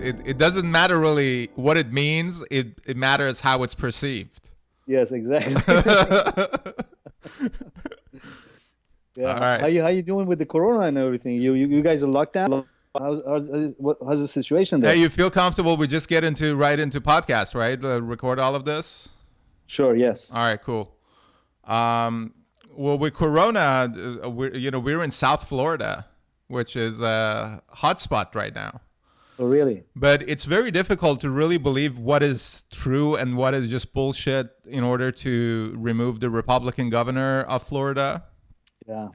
it doesn't matter really what it means. It matters how it's perceived. Yes, exactly. All Yeah. right. How you doing with the corona and everything? You guys are locked down. How's the situation Hey, there? you feel comfortable? We just get into right into podcast, right? Record all of this. Sure. Yes. All right, cool. Um, well, with Corona, we're in South Florida, which is a hotspot right now. Oh, really? But it's very difficult to really believe what is true and what is just bullshit in order to remove the Republican governor of Florida. Yeah.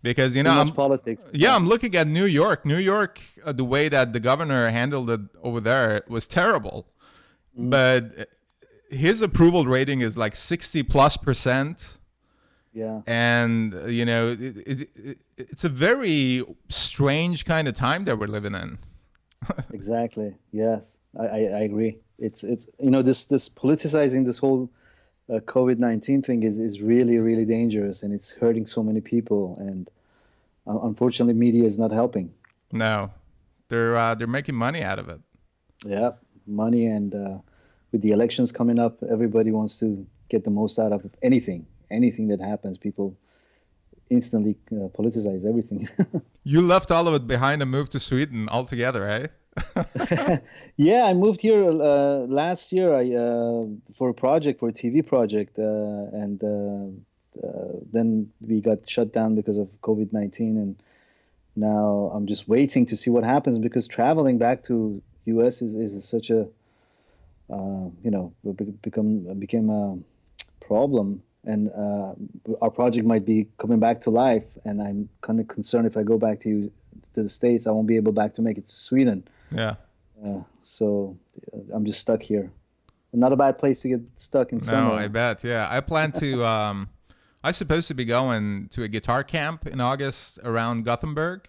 Because Too much politics. yeah, Yeah. I'm looking at New York. New York, the way that the governor handled it over there was terrible. Mm, But his approval rating is like 60+%. yeah. And it's a very strange kind of time that we're living in. Exactly. Yes. I agree. It's this politicizing this whole COVID-19 thing is really really dangerous, and it's hurting so many people, and unfortunately media is not helping. No, they're making money out of it. Yeah, money and with the elections coming up, everybody wants to get the most out of anything. Anything that happens, people instantly politicize everything. You left all of it behind and moved to Sweden altogether, eh? Yeah, I moved here last year. I for a project, for a TV project, and then we got shut down because of COVID-19, and now I'm just waiting to see what happens because traveling back to US is such a became a problem, and our project might be coming back to life, and I'm kind of concerned if I go back to the States, I won't be able back to make it to Sweden. Yeah. So I'm just stuck here. Not a bad place to get stuck in No, I summer. bet. Yeah, I plan to. I'm supposed to be going to a guitar camp in August around Gothenburg.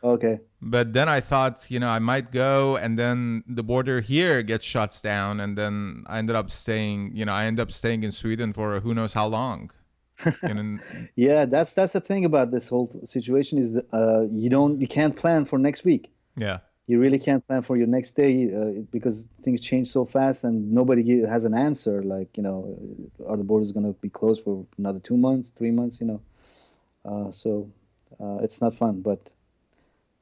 Okay. But then I thought, I might go, and then the border here gets shut down, and then I end up staying in Sweden for who knows how long. And Yeah, that's the thing about this whole situation is that you can't plan for next week. yeah, You really can't plan for your next day because things change so fast and nobody has an answer. Like, are the borders going to be closed for another 2 months, 3 months? So it's not fun, but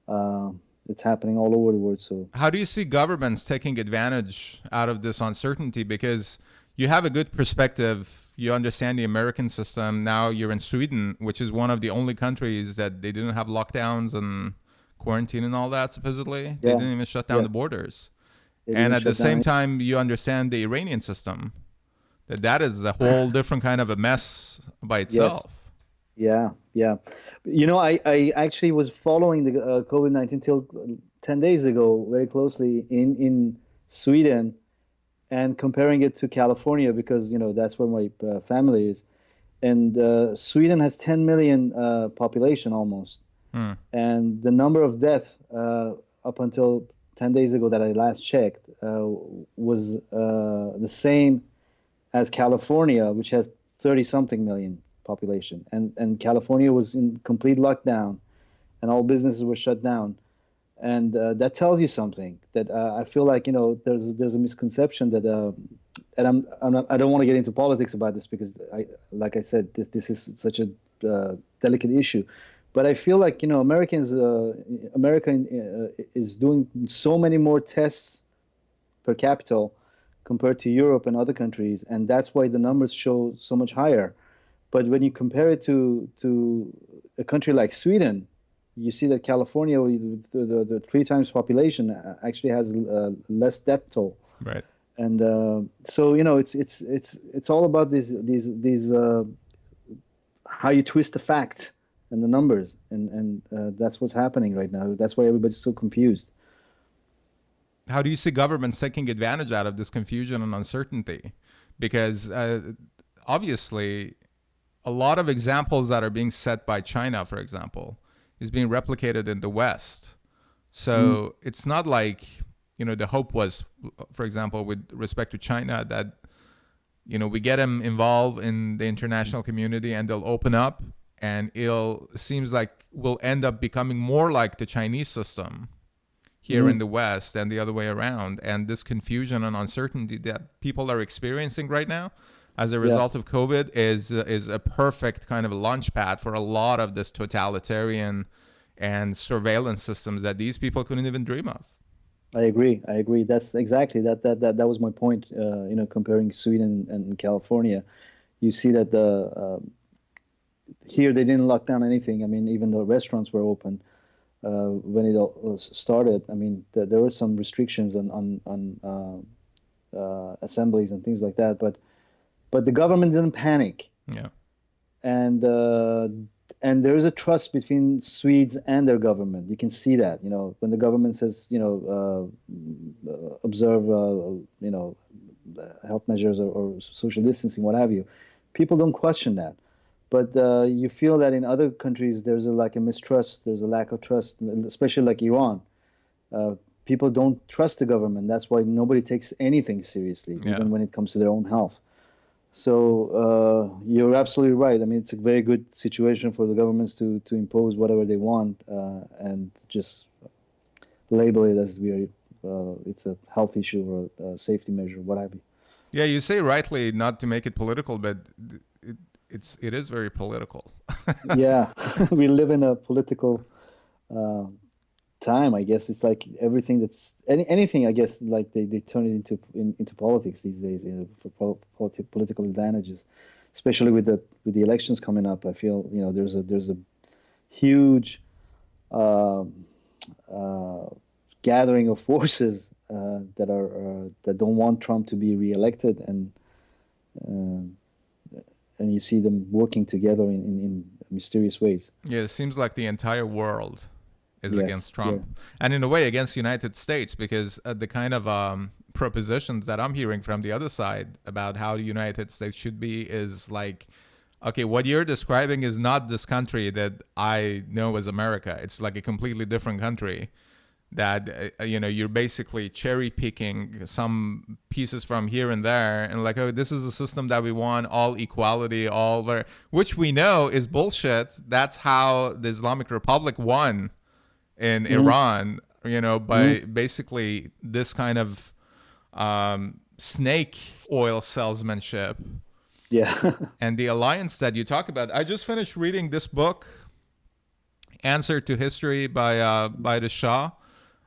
uh, it's happening all over the world. So how do you see governments taking advantage out of this uncertainty? Because you have a good perspective. You understand the American system. Now you're in Sweden, which is one of the only countries that they didn't have lockdowns and quarantine and all that, supposedly. They yeah, didn't even shut down yeah, the borders. they And didn't at the shut same down. time, you understand the Iranian system. That is a whole different kind of a mess by Yes, itself. yeah, yeah. I actually was following the COVID-19 till 10 days ago very closely in Sweden and comparing it to California because that's where my family is. And Sweden has 10 million population almost, Hmm. and the number of deaths up until 10 days ago that I last checked was the same as California, which has 30 something million population, and California was in complete lockdown, and all businesses were shut down, and that tells you something. That I feel like there's a misconception that, and I don't want to get into politics about this because like I said, this is such a delicate issue, but I feel like America is doing so many more tests per capita compared to Europe and other countries, and that's why the numbers show so much higher. But when you compare it to a country like Sweden, you see that California, with the three times population, actually has less death toll. Right. And so it's all about these how you twist the facts and the numbers, and that's what's happening right now. That's why everybody's so confused. How do you see governments taking advantage out of this confusion and uncertainty? Because obviously, a lot of examples that are being set by China, for example, is being replicated in the West. Mm, So it's not like, the hope was, for example, with respect to China, that, we get them involved in the international community and they'll open up, and seems like we'll end up becoming more like the Chinese system. here in the West and the other way around. And this confusion and uncertainty that people are experiencing right now as a Yeah, result of COVID is a perfect kind of a launch pad for a lot of this totalitarian and surveillance systems that these people couldn't even dream of. I agree. I agree. That's exactly that was my point. Comparing Sweden and California, you see that here they didn't lock down anything. I mean, even though restaurants were open when it all started. I mean, there were some restrictions on assemblies and things like that, but the government didn't panic, Yeah. and there is a trust between Swedes and their government. You can see that, when the government says, observe, health measures or social distancing, what have you, people don't question that. But you feel that in other countries, there's a mistrust, there's a lack of trust, especially like Iran. Uh, People don't trust the government. That's why nobody takes anything seriously, Yeah. even when it comes to their own health. So you're absolutely right. I mean, it's a very good situation for the governments to impose whatever they want and just label it as it's a health issue or a safety measure, what have you. Yeah, you say rightly not to make it political, but it is very political. Yeah, we live in a political uh, time. I guess it's like everything that's anything. I guess like they turn it into politics these days, for political advantages, especially with the elections coming up. I feel there's a huge uh, uh, gathering of forces that don't want Trump to be reelected, uh, and you see them working together in mysterious ways. Yeah, it seems like the entire world is Yes, against yeah, Trump, and in a way against the United States, because the kind of propositions that I'm hearing from the other side about how the United States should be is like, okay, what you're describing is not this country that I know as America. It's like a completely different country that you're basically cherry picking some pieces from here and there, and like, oh, this is a system that we want, all equality, which we know is bullshit. That's how the Islamic Republic won in Iran, by basically this kind of snake oil salesmanship. yeah. And the alliance that you talk about. I just finished reading this book, Answer to History by the Shah.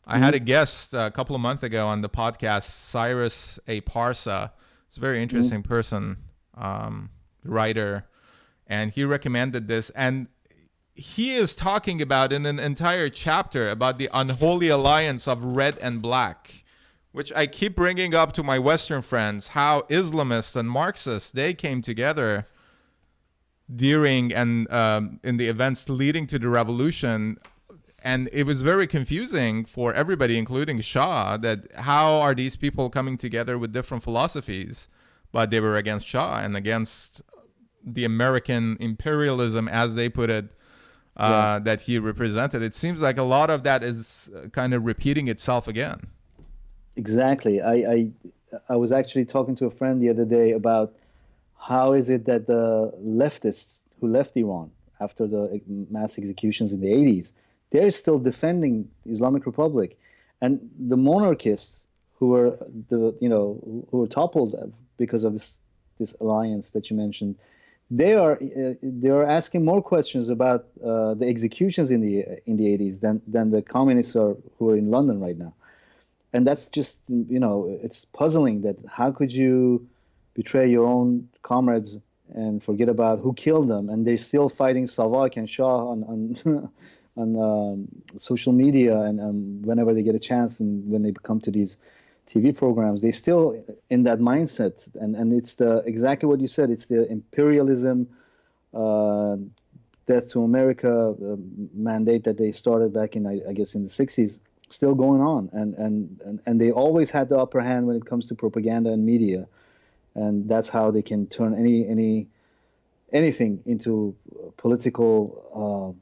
I had a guest a couple of months ago on the podcast, Cyrus A. Parsa. It's a very interesting person, writer, and he recommended this. And he is talking about in an entire chapter about the unholy alliance of red and black, which I keep bringing up to my Western friends, how Islamists and Marxists, they came together during and in the events leading to the revolution. And it was very confusing for everybody, including Shah, that how are these people coming together with different philosophies, but they were against Shah and against the American imperialism, as they put it, that he represented. It seems like a lot of that is kind of repeating itself again. Exactly. I was actually talking to a friend the other day about how is it that the leftists who left Iran after the mass executions in the 80s, they're still defending the Islamic Republic, and the monarchists who were who were toppled because of this alliance that you mentioned, they are asking more questions about the executions in the 80s than the communists who are in London right now. And that's just, it's puzzling that how could you betray your own comrades and forget about who killed them, and they're still fighting Savak and Shah on on social media and whenever they get a chance, and when they come to these TV programs, they still in that mindset, and it's the exactly what you said. It's the imperialism, death to America mandate that they started back in I guess in the 60s, still going on, and they always had the upper hand when it comes to propaganda and media, and that's how they can turn anything into political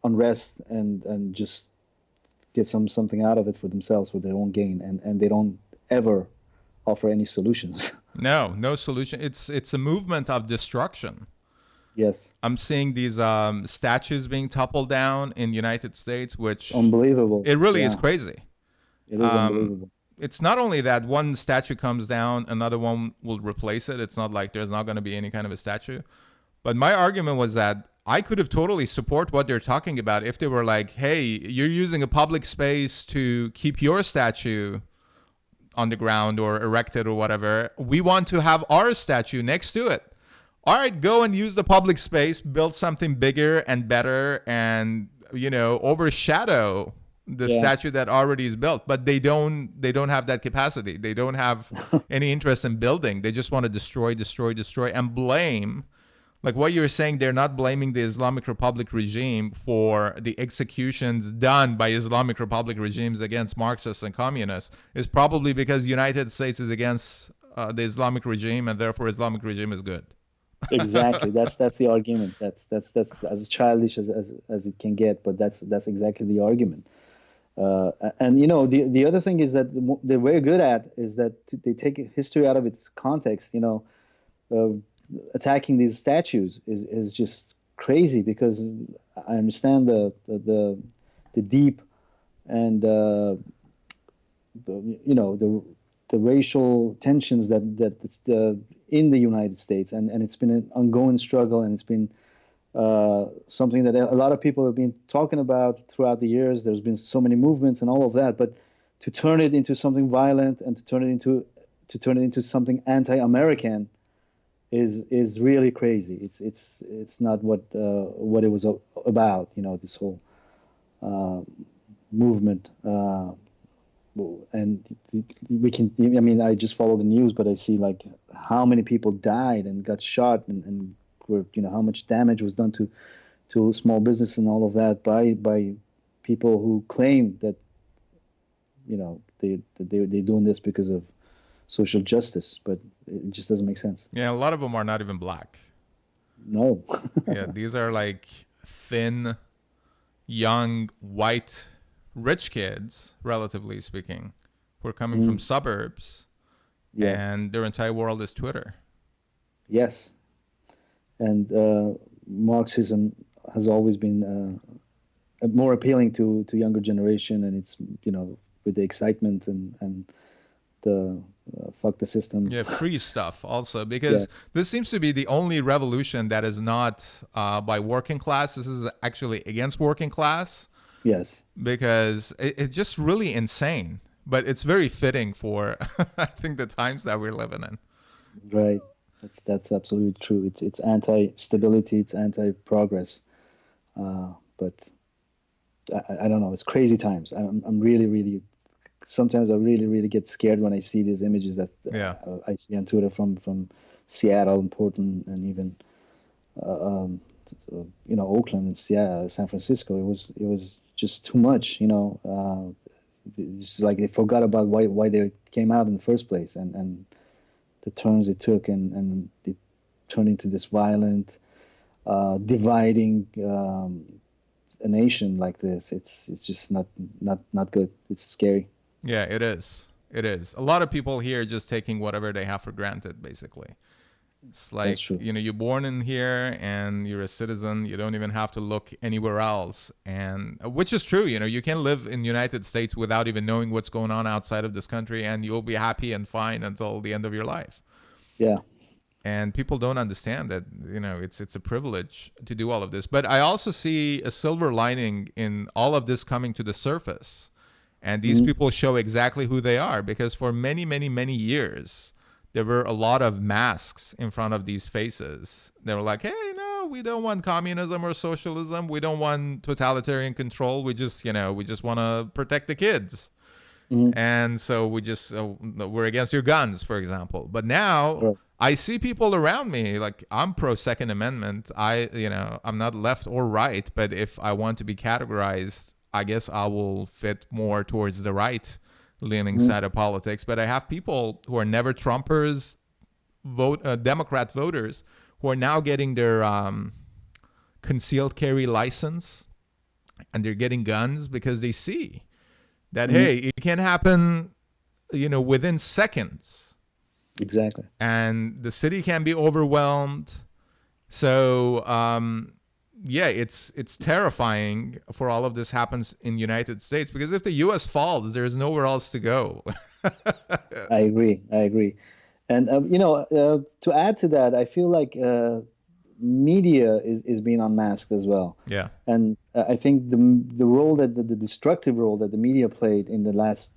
unrest and just get something out of it for themselves for their own gain, and they don't ever offer any solutions. No solution. It's a movement of destruction. Yes. I'm seeing these statues being toppled down in the United States, which Unbelievable. it really is Yeah. crazy. It is unbelievable. It's not only that one statue comes down, another one will replace it. It's not like there's not going to be any kind of a statue. But my argument was that I could have totally support what they're talking about if they were like, hey, you're using a public space to keep your statue on the ground or erected or whatever. We want to have our statue next to it. All right, go and use the public space, build something bigger and better, and overshadow the Yeah. statue that already is built. But they don't have that capacity. They don't have any interest in building. They just want to destroy, and blame. Like what you're saying, they're not blaming the Islamic Republic regime for the executions done by Islamic Republic regimes against Marxists and communists. It's probably because the United States is against the Islamic regime, and therefore Islamic regime is good. Exactly. That's the argument. That's as childish as it can get, but that's exactly the argument. And the other thing is that they're very good at is that they take history out of its context. Attacking these statues is just crazy, because I understand the deep and the racial tensions that's in the United States, and it's been an ongoing struggle, and it's been something that a lot of people have been talking about throughout the years. There's been so many movements and all of that, but to turn it into something violent and to turn it into something anti-American is really crazy. It's not what it was about. This whole movement. And we can. I mean, I just follow the news, but I see like how many people died and got shot, and were how much damage was done to small business and all of that by people who claim that they're doing this because of social justice, but it just doesn't make sense. Yeah, a lot of them are not even black. No. Yeah, these are like thin, young, white, rich kids, relatively speaking, who are coming from suburbs, Yes. and their entire world is Twitter. Yes. And Marxism has always been more appealing to younger generation, and it's with the excitement and the fuck the system. Yeah, free stuff also, because this seems to be the only revolution that is not by working class. This is actually against working class. Yes. Because it's just really insane, but it's very fitting for I think the times that we're living in. Right. That's absolutely true. It's anti-stability. It's anti-progress. But I don't know. It's crazy times. I'm really, really. Sometimes I really, really get scared when I see these images that I see on Twitter from Seattle and Portland and even Oakland and Seattle, San Francisco. It was just too much. It's like they forgot about why they came out in the first place, and the turns it took, and it turned into this violent, dividing a nation like this. It's just not good. It's scary. Yeah, it is. It is. A lot of people here are just taking whatever they have for granted, basically. It's like, you're born in here and you're a citizen. You don't even have to look anywhere else. And which is true. You can live in the United States without even knowing what's going on outside of this country, and you'll be happy and fine until the end of your life. Yeah. And people don't understand that, it's a privilege to do all of this. But I also see a silver lining in all of this coming to the surface. And these people show exactly who they are, because for many, many, many years, there were a lot of masks in front of these faces. They were like, hey, no, we don't want communism or socialism. We don't want totalitarian control. We just want to protect the kids. And so we're against your guns, for example. But now I see people around me, like, I'm pro Second Amendment. I'm not left or right, but if I want to be categorized, I guess I will fit more towards the right leaning side of politics. But I have people who are never Trumpers, Democrat voters, who are now getting their concealed carry license, and they're getting guns because they see that, hey, it can happen, within seconds. Exactly. And the city can be overwhelmed. So, yeah, it's terrifying for all of this happens in United States, because if the U.S. falls, there's nowhere else to go. I agree. I agree. And to add to that, I feel like media is being unmasked as well. Yeah. And I think the role that the destructive role that the media played in the last,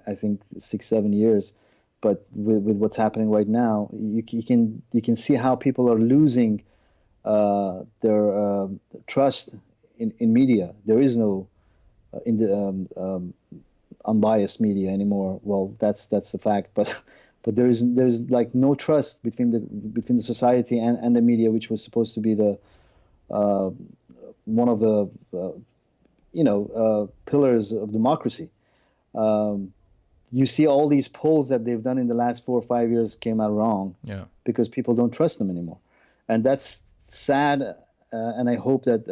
I think 6 7 years, but with what's happening right now, you can see how people are losing their trust in media. There is no in the unbiased media anymore. Well, that's the fact, but there's like no trust between the society and the media, which was supposed to be the uh, one of the pillars of democracy. Um, you see all these polls that they've done in the last 4 or 5 years came out wrong Yeah. because people don't trust them anymore, and that's sad. And I hope that,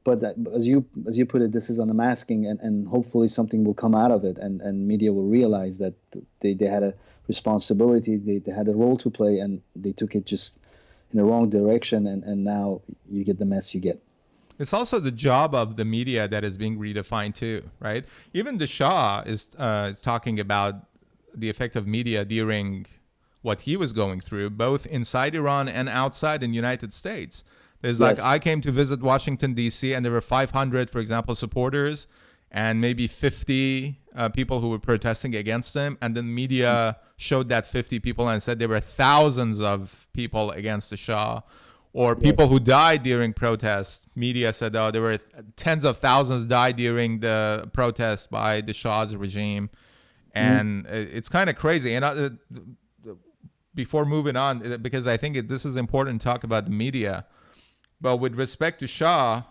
but that, as you put it, this is unmasking, and hopefully something will come out of it, and media will realize that they had a responsibility, they had a role to play, and they took it just in the wrong direction, and now you get the mess you get. It's also the job of the media that is being redefined too, right? Even the Shah is talking about the effect of media during what he was going through, both inside Iran and outside in the United States. There's like, Yes. I came to visit Washington, D.C., and there were 500, for example, supporters and maybe 50 people who were protesting against him. And then media showed that 50 people and said there were thousands of people against the Shah. Or people Yes. who died during protests. Media said, oh, there were tens of thousands died during the protest by the Shah's regime. Mhm. And it's kind of crazy. And before moving on, because I think this is important to talk about the media. But with respect to Shah,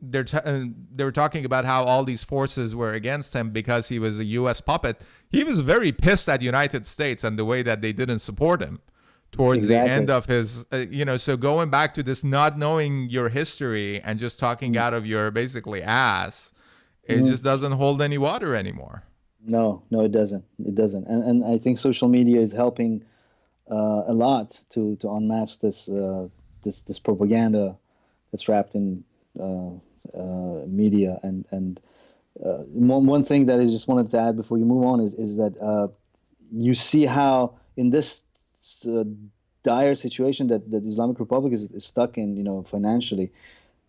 they were talking about how all these forces were against him because he was a U.S. puppet. He was very pissed at the United States and the way that they didn't support him towards the end Exactly. of his, so going back to this not knowing your history and just talking out of your basically ass, it Mhm. just doesn't hold any water anymore. No, no, it doesn't. It doesn't. And I think social media is helping a lot to unmask this propaganda that's wrapped in uh, media. And one thing that I just wanted to add before you move on is that you see how in this uh, dire situation that the Islamic Republic is stuck in, financially,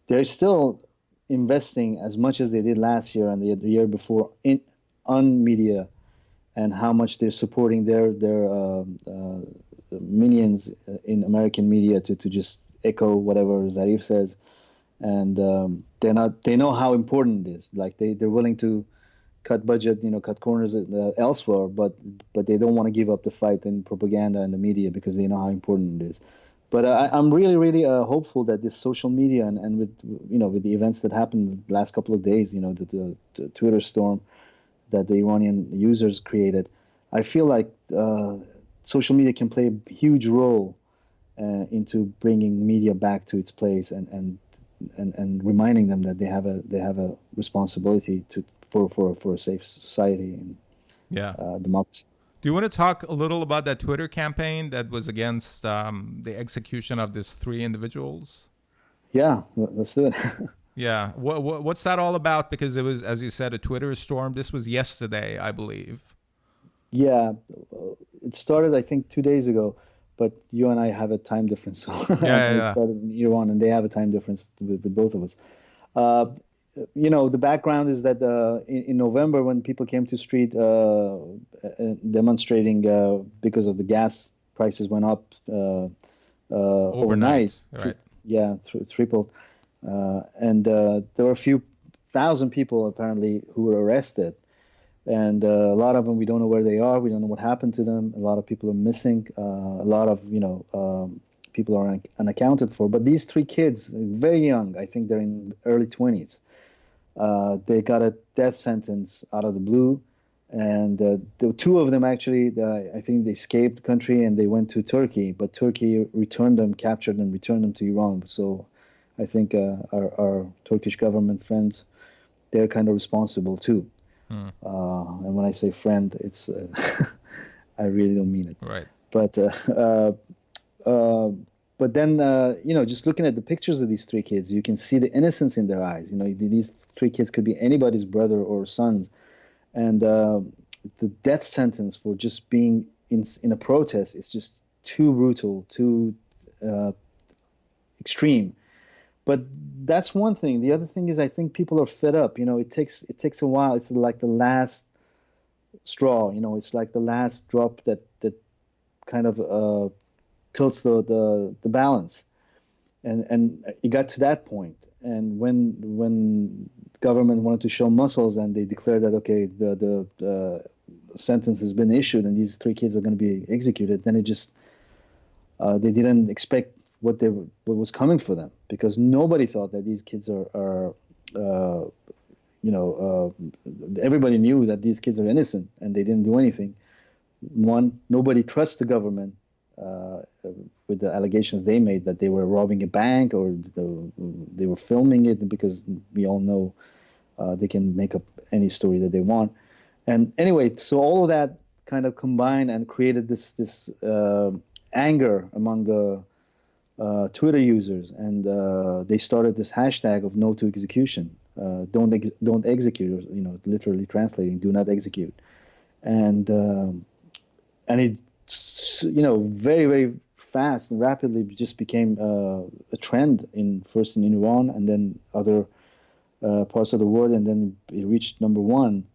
they're still investing as much as they did last year and the year before in on media, and how much they're supporting their minions in American media to just echo whatever Zarif says, and they know how important it is. Like they're willing to cut budget, cut corners elsewhere, but they don't want to give up the fight in propaganda and the media because they know how important it is. But I'm really, really hopeful that this social media and with the events that happened the last couple of days, the Twitter storm that the Iranian users created, I feel like social media can play a huge role into bringing media back to its place, and reminding them that they have a responsibility for a safe society and Yeah. democracy. Do you want to talk a little about that Twitter campaign that was against the execution of these three individuals? Yeah, let's do it. Yeah. What's that all about? Because it was, as you said, a Twitter storm. This was yesterday, I believe. Yeah, it started I think 2 days ago, but you and I have a time difference, so Yeah, and yeah, it yeah. started in Iran, and they have a time difference with both of us. Uh, the background is that in November, when people came to street demonstrating because of the gas prices went up overnight, Overnight, right? yeah, tripled, and there were a few thousand people apparently who were arrested, and a lot of them we don't know where they are. We don't know what happened to them. A lot of people are missing. A lot of people are unaccounted for. But these three kids, very young, I think they're in early 20s. They got a death sentence out of the blue, and the two of them actually, I think they escaped the country and they went to Turkey, but Turkey returned them, captured and returned them to Iran. So I think our Turkish government friends, they're kind of responsible too. Hmm. And when I say friend, it's I really don't mean it. Right. But uh, but then just looking at the pictures of these three kids, you can see the innocence in their eyes. These three kids could be anybody's brother or son, and the death sentence for just being in a protest is just too brutal, too extreme. But that's one thing. The other thing is, I think people are fed up. It takes a while. It's like the last straw. It's like the last drop that kind of tilts the balance. And it got to that point. And when government wanted to show muscles and they declared that, okay, the sentence has been issued and these three kids are going to be executed, then it just they didn't expect what was coming for them, because nobody thought that these kids are everybody knew that these kids are innocent and they didn't do anything. One, nobody trusts the government with the allegations they made that they were robbing a bank or they were filming it, because we all know they can make up any story that they want. And anyway, so all of that kind of combined and created this anger among the Twitter users, and they started this hashtag of no to execution, don't execute, or literally translating, do not execute, and it very, very fast and rapidly just became a trend first in Iran and then other parts of the world, and then it reached number one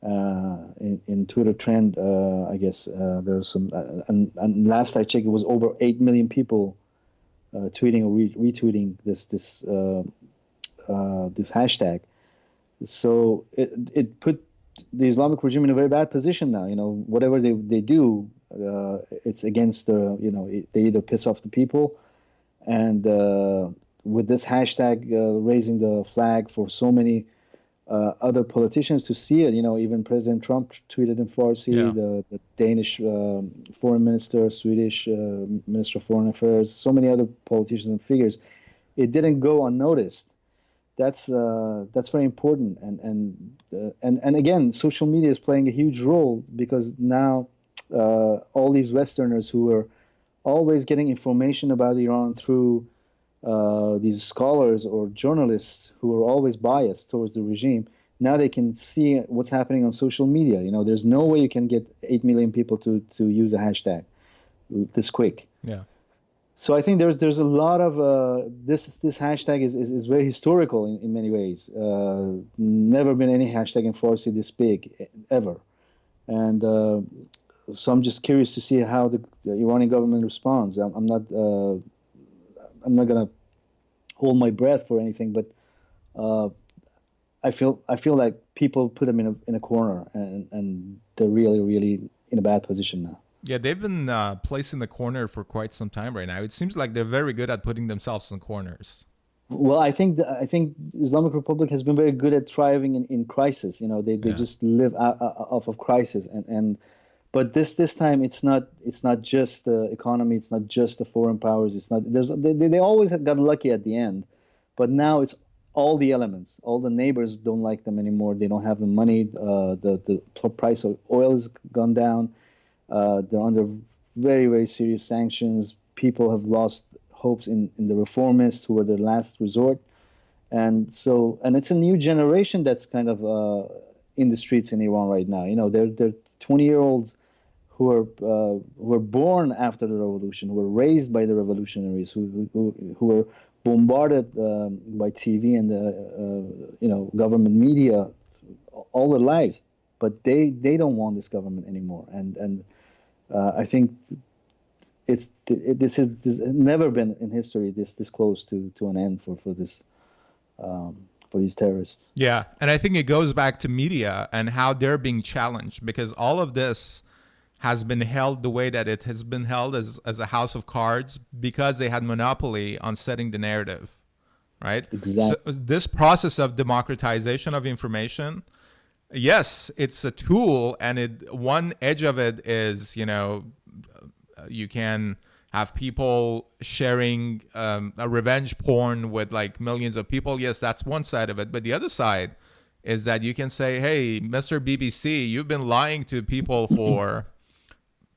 in Twitter trend. I guess there was some, and last I checked, it was over 8 million people tweeting or retweeting this hashtag. So it put the Islamic regime in a very bad position now. Whatever they do, it's against they either piss off the people, and with this hashtag raising the flag for so many other politicians to see it. Even President Trump tweeted in Farsi. Yeah. The Danish foreign minister, Swedish minister of foreign affairs, so many other politicians and figures. It didn't go unnoticed. That's very important. And again, social media is playing a huge role, because now all these Westerners who are always getting information about Iran through these scholars or journalists who are always biased towards the regime, now they can see what's happening on social media. There's no way you can get 8 million people to use a hashtag this quick. Yeah. So I think there's a lot of this hashtag is very historical in many ways. Never been any hashtag in Farsi this big ever, and so I'm just curious to see how the Iranian government responds. I'm not gonna hold my breath for anything, but I feel like people put them in a corner, and they're really in a bad position now. Yeah, they've been placed in the corner for quite some time right now. It seems like they're very good at putting themselves in corners. Well, I think Islamic Republic has been very good at thriving in crisis. They just live off of crisis, but this time it's not just the economy, it's not just the foreign powers. It's not they always have got lucky at the end, but now it's all the elements. All the neighbors don't like them anymore. They don't have the money. The price of oil has gone down. They're under very, very serious sanctions. People have lost hopes in the reformists, who were their last resort. And it's a new generation that's kind of in the streets in Iran right now. They're 20-year-olds who were born after the revolution, who were raised by the revolutionaries, who were bombarded by TV and the government media all their lives, but they don't want this government anymore. And I think this has never been in history this close to an end for this for these terrorists. Yeah, and I think it goes back to media and how they're being challenged, because all of this has been held the way that it has been held as a house of cards, because they had monopoly on setting the narrative, right? Exactly. So this process of democratization of information, yes, it's a tool, and one edge of it is, you can have people sharing a revenge porn with like millions of people. Yes, that's one side of it. But the other side is that you can say, hey, Mr. BBC, you've been lying to people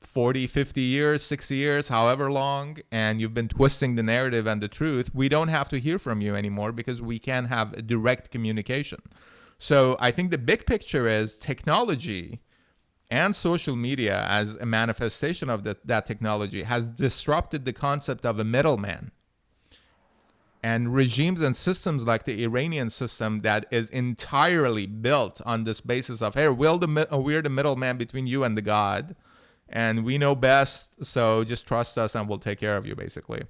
40, 50 years, 60 years, however long, and you've been twisting the narrative and the truth, we don't have to hear from you anymore because we can have a direct communication. So I think the big picture is technology and social media as a manifestation of that technology has disrupted the concept of a middleman. And regimes and systems like the Iranian system that is entirely built on this basis of, hey, we're the middleman between you and the God, and we know best, so just trust us and we'll take care of you, basically.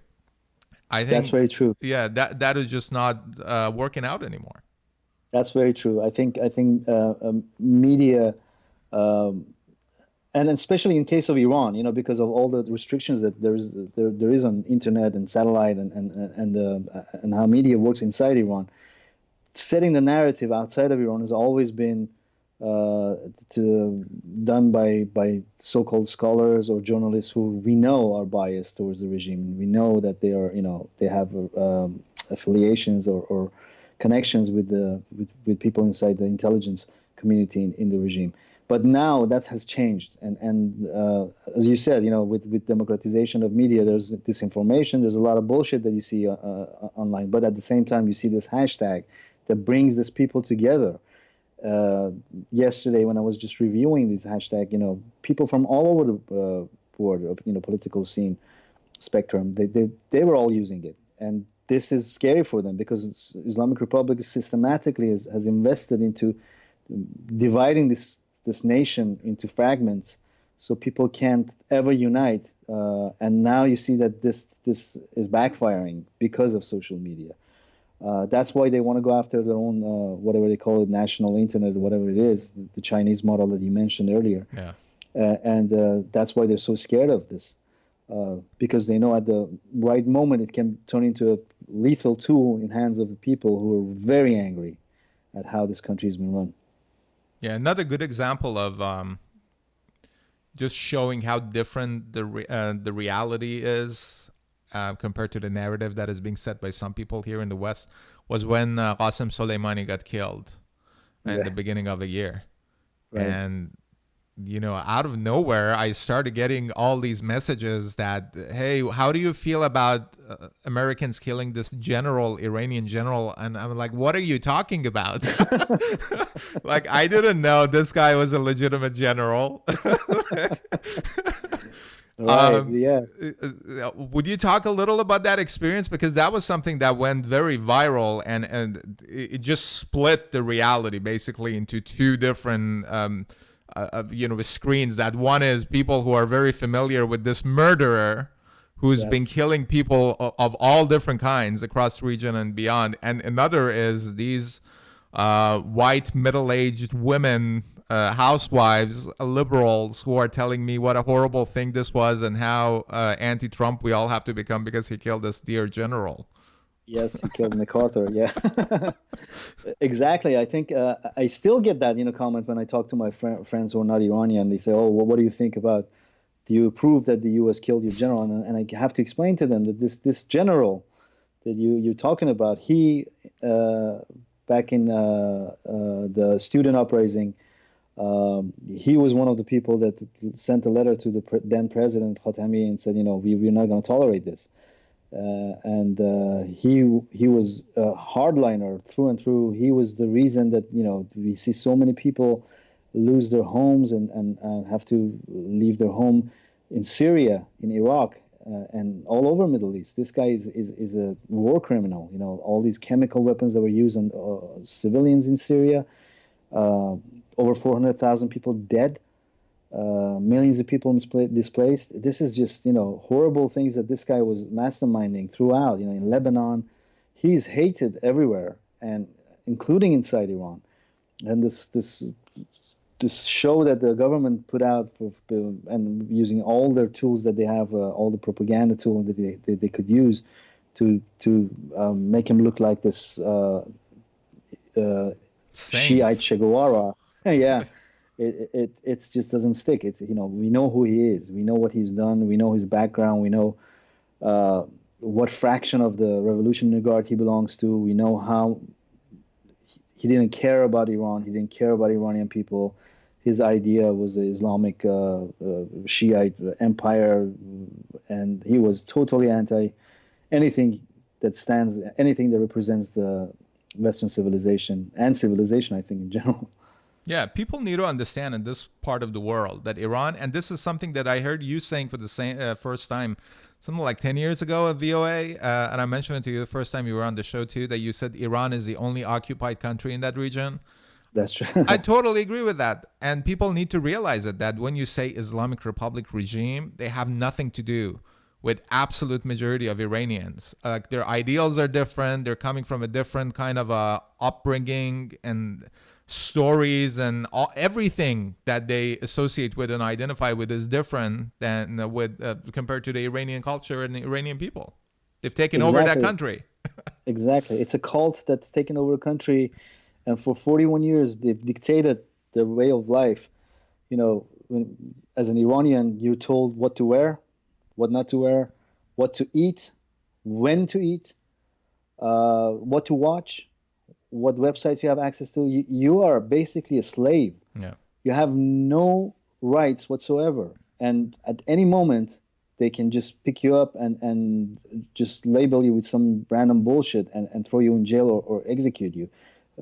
I That's think, very true. yeah, that is just not working out anymore. That's very true. I think media, um, and especially in case of Iran, because of all the restrictions that there is on internet and satellite and how media works inside Iran, setting the narrative outside of Iran has always been uh, done by so-called scholars or journalists who we know are biased towards the regime. We know that they have affiliations or connections with people inside the intelligence community in the regime. But now that has changed, and as you said, with democratization of media, there's disinformation. There's a lot of bullshit that you see online, but at the same time, you see this hashtag that brings these people together. Uh, Yesterday, when I was just reviewing this hashtag, people from all over the board of political scene spectrum, they were all using it, and this is scary for them because Islamic Republic systematically has invested into dividing this nation into fragments, so people can't ever unite. And now you see that this is backfiring because of social media. That's why they want to go after their own whatever they call it, national internet, whatever it is, the Chinese model that you mentioned earlier. Yeah. And that's why they're so scared of this, because they know at the right moment it can turn into a lethal tool in hands of the people who are very angry at how this country has been run. Yeah, another good example of just showing how different the reality is compared to the narrative that is being set by some people here in the West was when Qasem Soleimani got killed in the beginning of the year. Right. And out of nowhere, I started getting all these messages that, hey, how do you feel about Americans killing this general, Iranian general? And I'm like, what are you talking about? Like, I didn't know this guy was a legitimate general. Right. Yeah. Would you talk a little about that experience? Because that was something that went very viral, and it just split the reality basically into two different with screens. That one is people who are very familiar with this murderer who's been Yes. killing people of all different kinds across the region and beyond, and another is these white middle-aged women, housewives, liberals, who are telling me what a horrible thing this was and how anti-Trump we all have to become because he killed this dear general. Yes, he killed MacArthur. Yeah, exactly. I think I still get that comment when I talk to my friends who are not Iranian. They say, "Oh, well, what do you think about? Do you approve that the U.S. killed your general?" And I have to explain to them that this general that you're talking about, he back in the student uprising, he was one of the people that sent a letter to the then president Khatami and said, we're not going to tolerate this. And he was a hardliner through and through. He was the reason that we see so many people lose their homes and have to leave their home in Syria, in Iraq, and all over Middle East. This guy is a war criminal. All these chemical weapons that were used on civilians in Syria. Over 400,000 people dead. Millions of people displaced. This is just, horrible things that this guy was masterminding throughout, in Lebanon. He's hated everywhere, and including inside Iran. And this show that the government put out and using all their tools that they have, all the propaganda tools that they could use to make him look like this Shiite Che Guevara. Yeah. It just doesn't stick. It's we know who he is, we know what he's done, we know his background, we know what fraction of the Revolutionary Guard he belongs to. We know how he didn't care about Iran, he didn't care about Iranian people. his idea was the Islamic Shiite empire, and he was totally anti anything anything that represents the Western civilization and civilization, I think, in general. Yeah, people need to understand in this part of the world that Iran, and this is something that I heard you saying for the first time, something like 10 years ago at VOA, and I mentioned it to you the first time you were on the show too, that you said Iran is the only occupied country in that region. That's true. I totally agree with that. And people need to realize it, that when you say Islamic Republic regime, they have nothing to do with absolute majority of Iranians. Their ideals are different. They're coming from a different kind of upbringing and stories, and everything that they associate with and identify with is different than with compared to the Iranian culture and the Iranian people. They've taken over that country. Exactly. It's a cult that's taken over a country, and for 41 years they've dictated their way of life. As an Iranian, you're told what to wear, what not to wear, what to eat, when to eat, what to watch, what websites you have access to. You are basically a slave. Yeah. You have no rights whatsoever. And at any moment, they can just pick you up and just label you with some random bullshit and throw you in jail or execute you.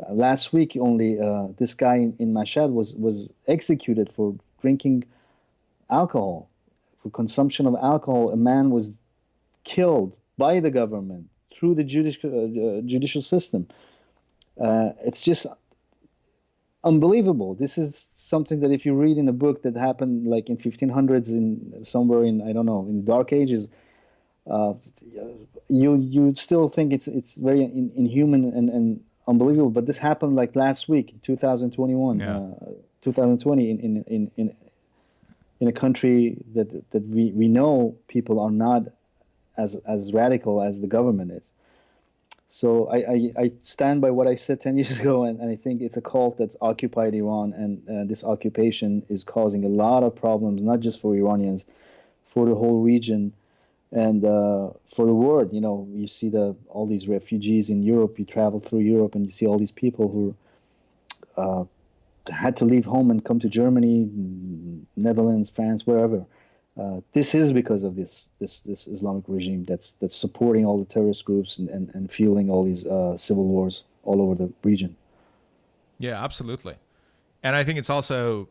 Last week, only this guy in Mashhad was executed for drinking alcohol, for consumption of alcohol. A man was killed by the government through the judicial system. It's just unbelievable. This is something that if you read in a book that happened like in 1500s, in somewhere in, I don't know, in the Dark Ages, you still think it's very inhuman and unbelievable. But this happened like last week, 2021, 2020, in a country that we know people are not as radical as the government is. So I stand by what I said 10 years ago, and I think it's a cult that's occupied Iran, and this occupation is causing a lot of problems, not just for Iranians, for the whole region, and for the world. You see all these refugees in Europe. You travel through Europe, and you see all these people who had to leave home and come to Germany, Netherlands, France, wherever. This is because of this Islamic regime that's supporting all the terrorist groups and fueling all these civil wars all over the region. Yeah, absolutely. And I think it's also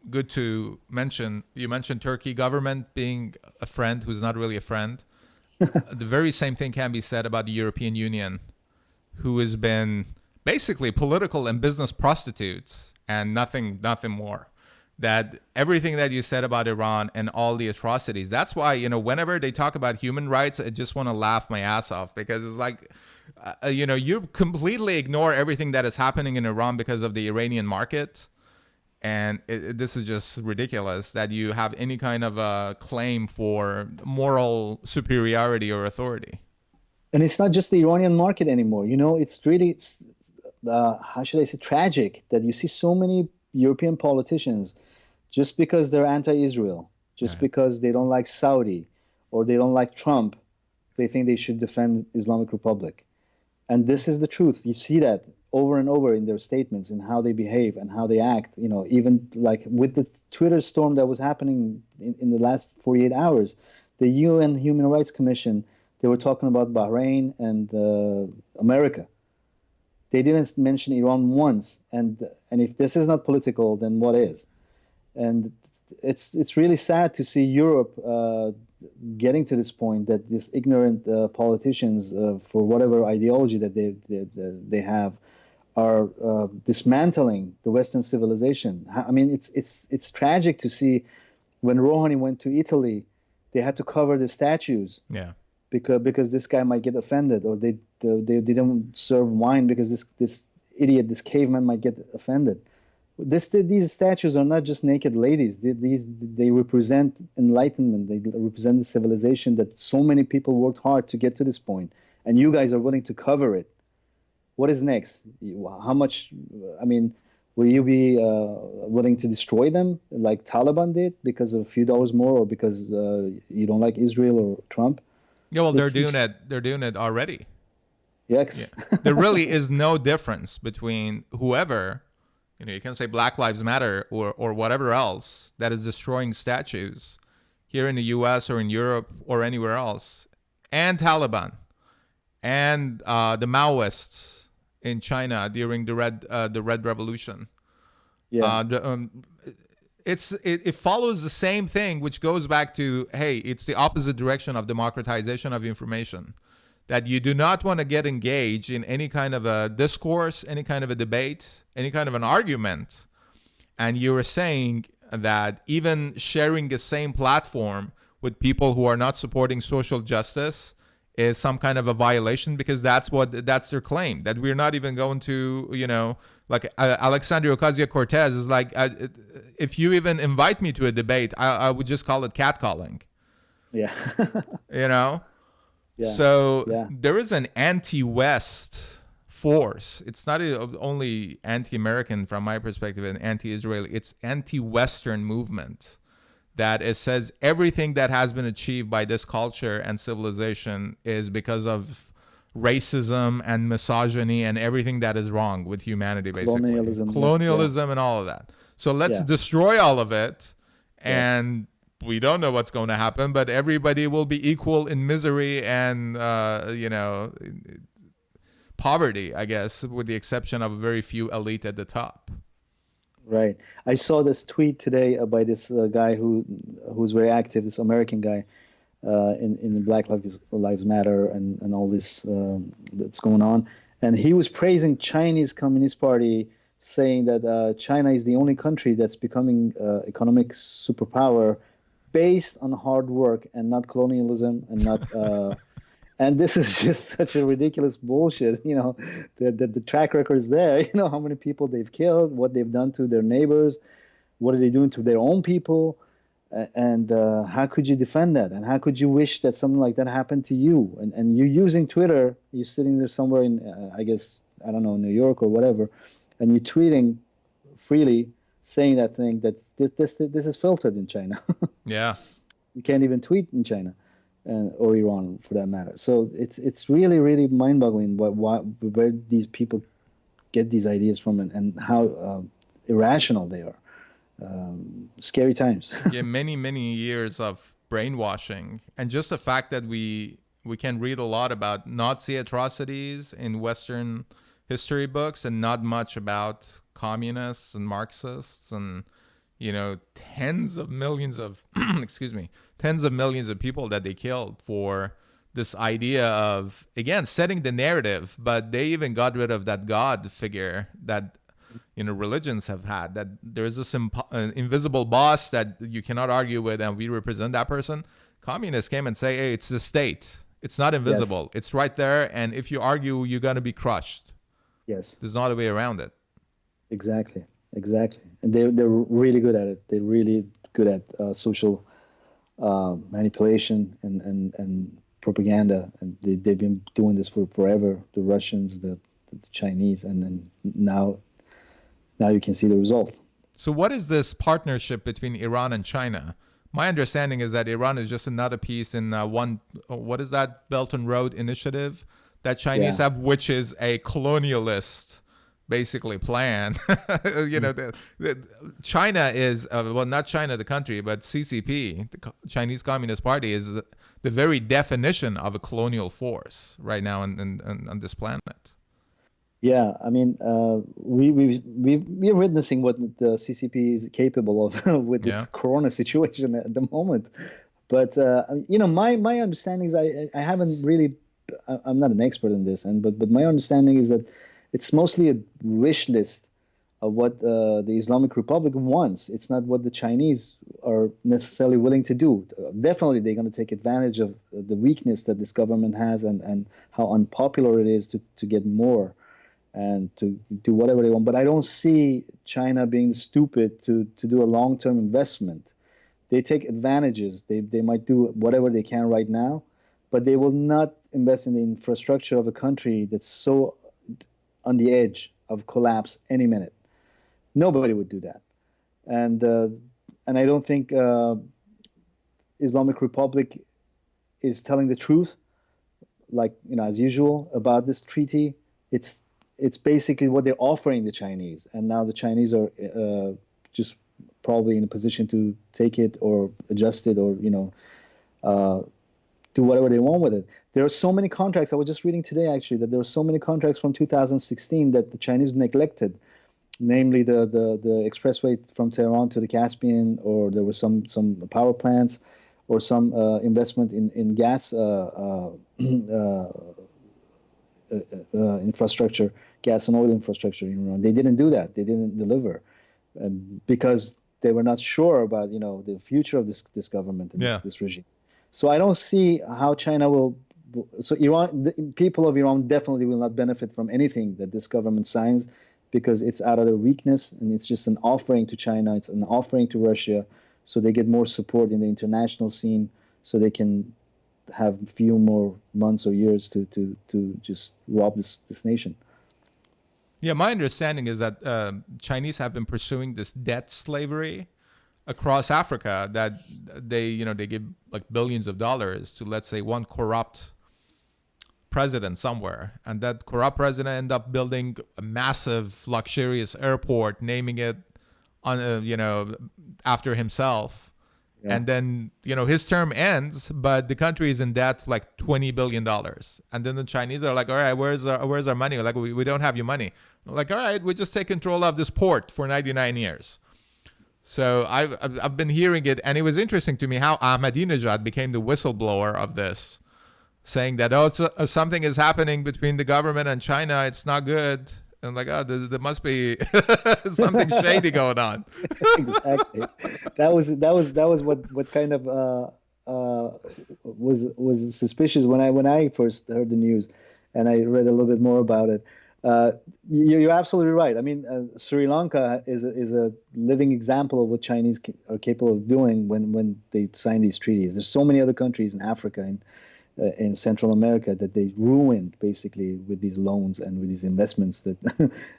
good to mention, you mentioned Turkey government being a friend who's not really a friend. The very same thing can be said about the European Union, who has been basically political and business prostitutes and nothing more. That everything that you said about Iran and all the atrocities, that's why, whenever they talk about human rights, I just want to laugh my ass off, because it's like, you completely ignore everything that is happening in Iran because of the Iranian market. And this is just ridiculous that you have any kind of a claim for moral superiority or authority. And it's not just the Iranian market anymore. It's really, how should I say, tragic that you see so many European politicians, just because they're anti-Israel, just because they don't like Saudi or they don't like Trump, they think they should defend Islamic Republic. And this is the truth. You see that over and over in their statements and how they behave and how they act. Even like with the Twitter storm that was happening in the last 48 hours, the UN Human Rights Commission, they were talking about Bahrain and America. They didn't mention Iran once. And if this is not political, then what is? And it's really sad to see Europe getting to this point, that these ignorant politicians, for whatever ideology that they have, are dismantling the Western civilization. I mean, it's tragic to see when Rouhani went to Italy, they had to cover the statues. Yeah. Because this guy might get offended, or they didn't serve wine because this idiot, this caveman, might get offended. These statues are not just naked ladies. They represent enlightenment. They represent the civilization that so many people worked hard to get to this point, and you guys are willing to cover it. What is next? How much? I mean, will you be willing to destroy them like Taliban did because of a few dollars more, or because you don't like Israel or Trump? Yeah, well, they're doing it. They're doing it already. Yes. Yeah. There really is no difference between whoever You can say Black Lives Matter or whatever else that is destroying statues here in the U.S. or in Europe or anywhere else, and Taliban and the Maoists in China during the Red Revolution. Yeah. It follows the same thing, which goes back to, hey, it's the opposite direction of democratization of information. That you do not want to get engaged in any kind of a discourse, any kind of a debate, any kind of an argument. And you were saying that even sharing the same platform with people who are not supporting social justice is some kind of a violation, because that's their claim, that we're not even going to, like Alexandria Ocasio-Cortez is like, if you even invite me to a debate, I would just call it catcalling. Yeah. Yeah. So yeah. there is an anti-West force. It's not only anti-American from my perspective and anti-Israeli. It's anti-Western movement that it says everything that has been achieved by this culture and civilization is because of racism and misogyny and everything that is wrong with humanity, basically. Colonialism and all of that. So let's destroy all of it, and we don't know what's going to happen, but everybody will be equal in misery and, poverty, I guess, with the exception of a very few elite at the top. Right. I saw this tweet today by this guy who's very active, this American guy, in Black Lives Matter and all this that's going on. And he was praising Chinese Communist Party, saying that China is the only country that's becoming economic superpower based on hard work and not colonialism and not and this is just such a ridiculous bullshit. The track record is there. How many people they've killed, what they've done to their neighbors, what are they doing to their own people, and how could you defend that, and how could you wish that something like that happened to you? And you're using Twitter, you're sitting there somewhere in I guess, I don't know, New York or whatever, and you're tweeting freely, saying that thing, that this is filtered in China. Yeah. You can't even tweet in China, or Iran for that matter. So it's really, really mind-boggling where these people get these ideas from, and how irrational they are. Scary times. Yeah, many years of brainwashing, and just the fact that we can read a lot about Nazi atrocities in Western history books and not much about communists and Marxists and tens of millions of tens of millions of people that they killed for this idea of, again, setting the narrative. But they even got rid of that God figure that religions have had, that there's this invisible boss that you cannot argue with, and we represent that person. Communists came and say, hey, it's the state, it's not invisible. Yes. It's right there, and if you argue, you're going to be crushed. Yes, there's not a way around it. Exactly. And they're really good at it. They're really good at social manipulation and propaganda, and they've been doing this for forever. The Russians, the Chinese, and then now you can see the result. So what is this partnership between Iran and China? My understanding is that Iran is just another piece in what is that Belt and Road Initiative that Chinese have, which is a colonialist basically plan. China is, not China the country, but CCP, the Chinese Communist Party, is the very definition of a colonial force right now on this planet. Yeah, I mean, we're witnessing what the CCP is capable of with this Corona situation at the moment. But my understanding is I haven't really, I'm not an expert in this, but my understanding is that it's mostly a wish list of what the Islamic Republic wants. It's not what the Chinese are necessarily willing to do. Definitely, they're going to take advantage of the weakness that this government has and how unpopular it is to get more and to do whatever they want. But I don't see China being stupid to do a long-term investment. They take advantages. They might do whatever they can right now, but they will not invest in the infrastructure of a country that's so on the edge of collapse any minute. Nobody would do that. And I don't think Islamic Republic is telling the truth, like, as usual, about this treaty. it's basically what they're offering the Chinese, and now the Chinese are just probably in a position to take it or adjust it, or uh, do whatever they want with it. There are so many contracts. I was just reading today actually that there are so many contracts from 2016 that the Chinese neglected, namely the expressway from Tehran to the Caspian, or there were some power plants, or some investment in gas infrastructure, gas and oil infrastructure in Iran. They didn't do that. They didn't deliver, because they were not sure about the future of this government and Yeah. this regime. So I don't see how China will. So Iran, the people of Iran definitely will not benefit from anything that this government signs, because it's out of their weakness, and it's just an offering to China. It's an offering to Russia, so they get more support in the international scene, so they can have a few more months or years to just rob this nation. Yeah, my understanding is that Chinese have been pursuing this debt slavery across Africa. That they give like billions of dollars to, let's say, one corrupt president somewhere, and that corrupt president end up building a massive, luxurious airport, naming it on after himself. Yeah. And then his term ends, but the country is in debt like $20 billion. And then the Chinese are like, all right, where's our money? Like, we don't have your money. Like, all right, we just take control of this port for 99 years. So I've been hearing it, and it was interesting to me how Ahmadinejad became the whistleblower of this, saying that something is happening between the government and China. It's not good. And like, there must be something shady going on. Exactly. That was what kind of was suspicious when I first heard the news, and I read a little bit more about it. You're absolutely right. I mean, Sri Lanka is a living example of what Chinese are capable of doing when they sign these treaties. There's so many other countries in Africa and in Central America that they ruined basically with these loans and with these investments that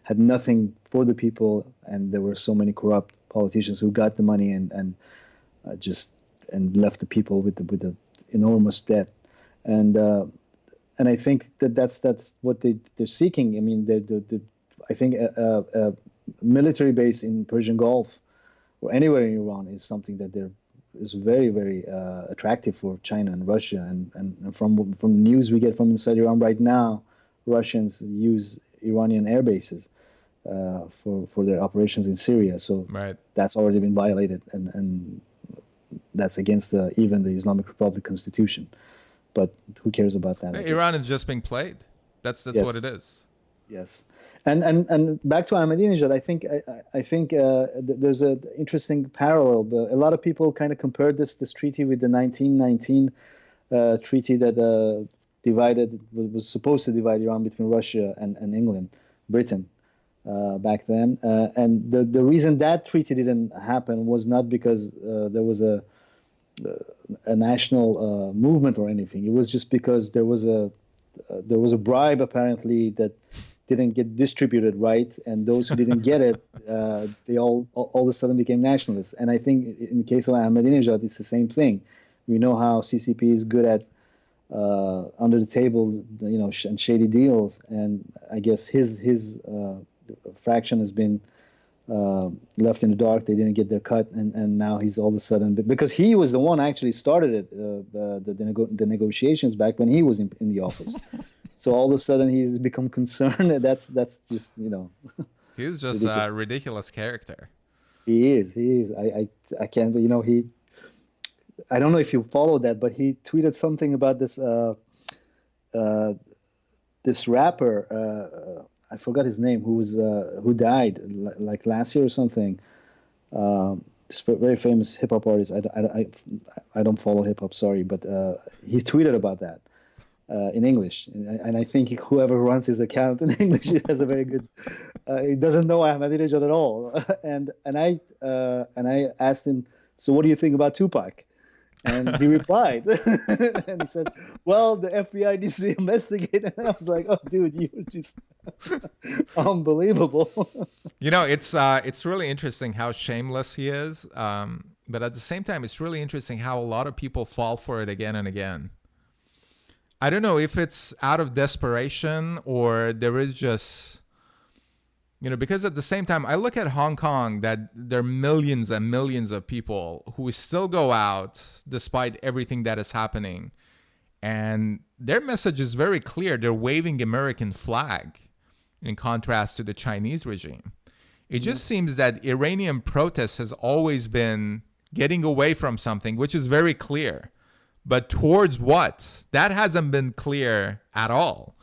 had nothing for the people, and there were so many corrupt politicians who got the money and left the people with the enormous debt, and I think that's what they're seeking. I mean, I think a military base in Persian Gulf or anywhere in Iran is something that is very, very attractive for China and Russia. And from the news we get from inside Iran right now, Russians use Iranian air bases for their operations in Syria. So Right. that's already been violated, and that's against even the Islamic Republic constitution. But who cares about that? Iran is just being played. That's Yes. what it is. Yes, and back to Ahmadinejad, I think there's an interesting parallel. A lot of people kind of compared this treaty with the 1919 treaty that was supposed to divide Iran between Russia and England, Britain, back then. And the reason that treaty didn't happen was not because there was a national movement or anything. It was just because there was a bribe apparently that didn't get distributed right, and those who didn't get it, they all of a sudden became nationalists. And I think in the case of Ahmadinejad, it's the same thing. We know how CCP is good at under the table, and shady deals, and I guess his fraction has been left in the dark. They didn't get their cut, and now he's all of a sudden, because he was the one actually started it, the negotiations back when he was in the office. So all of a sudden he's become concerned. That's just He's just a ridiculous character. He is. I can't. But he. I don't know if you followed that, but he tweeted something about this rapper. I forgot his name. Who died like last year or something. This very famous hip hop artist. I don't follow hip hop. Sorry, but he tweeted about that. In English, and I think whoever runs his account in English has a very good. He doesn't know Ahmadinejad at all, and I asked him, so what do you think about Tupac? And he replied, and he said, "Well, the FBI needs to investigate." And I was like, "Oh, dude, you're just unbelievable." It's really interesting how shameless he is, but at the same time, it's really interesting how a lot of people fall for it again and again. I don't know if it's out of desperation or there is just Because at the same time, I look at Hong Kong, that there are millions and millions of people who still go out despite everything that is happening. And their message is very clear. They're waving American flag in contrast to the Chinese regime. It just seems that Iranian protest has always been getting away from something, which is very clear. But towards what? That hasn't been clear at all.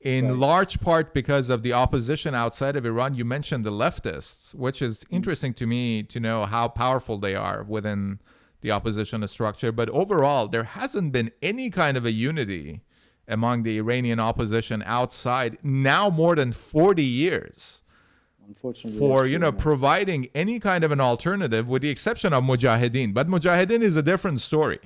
In large part because of the opposition outside of Iran. You mentioned the leftists, which is interesting to me to know how powerful they are within the opposition structure. But overall, there hasn't been any kind of a unity among the Iranian opposition outside now more than 40 years. Unfortunately, For providing any kind of an alternative, with the exception of Mujahideen. But Mujahideen is a different story,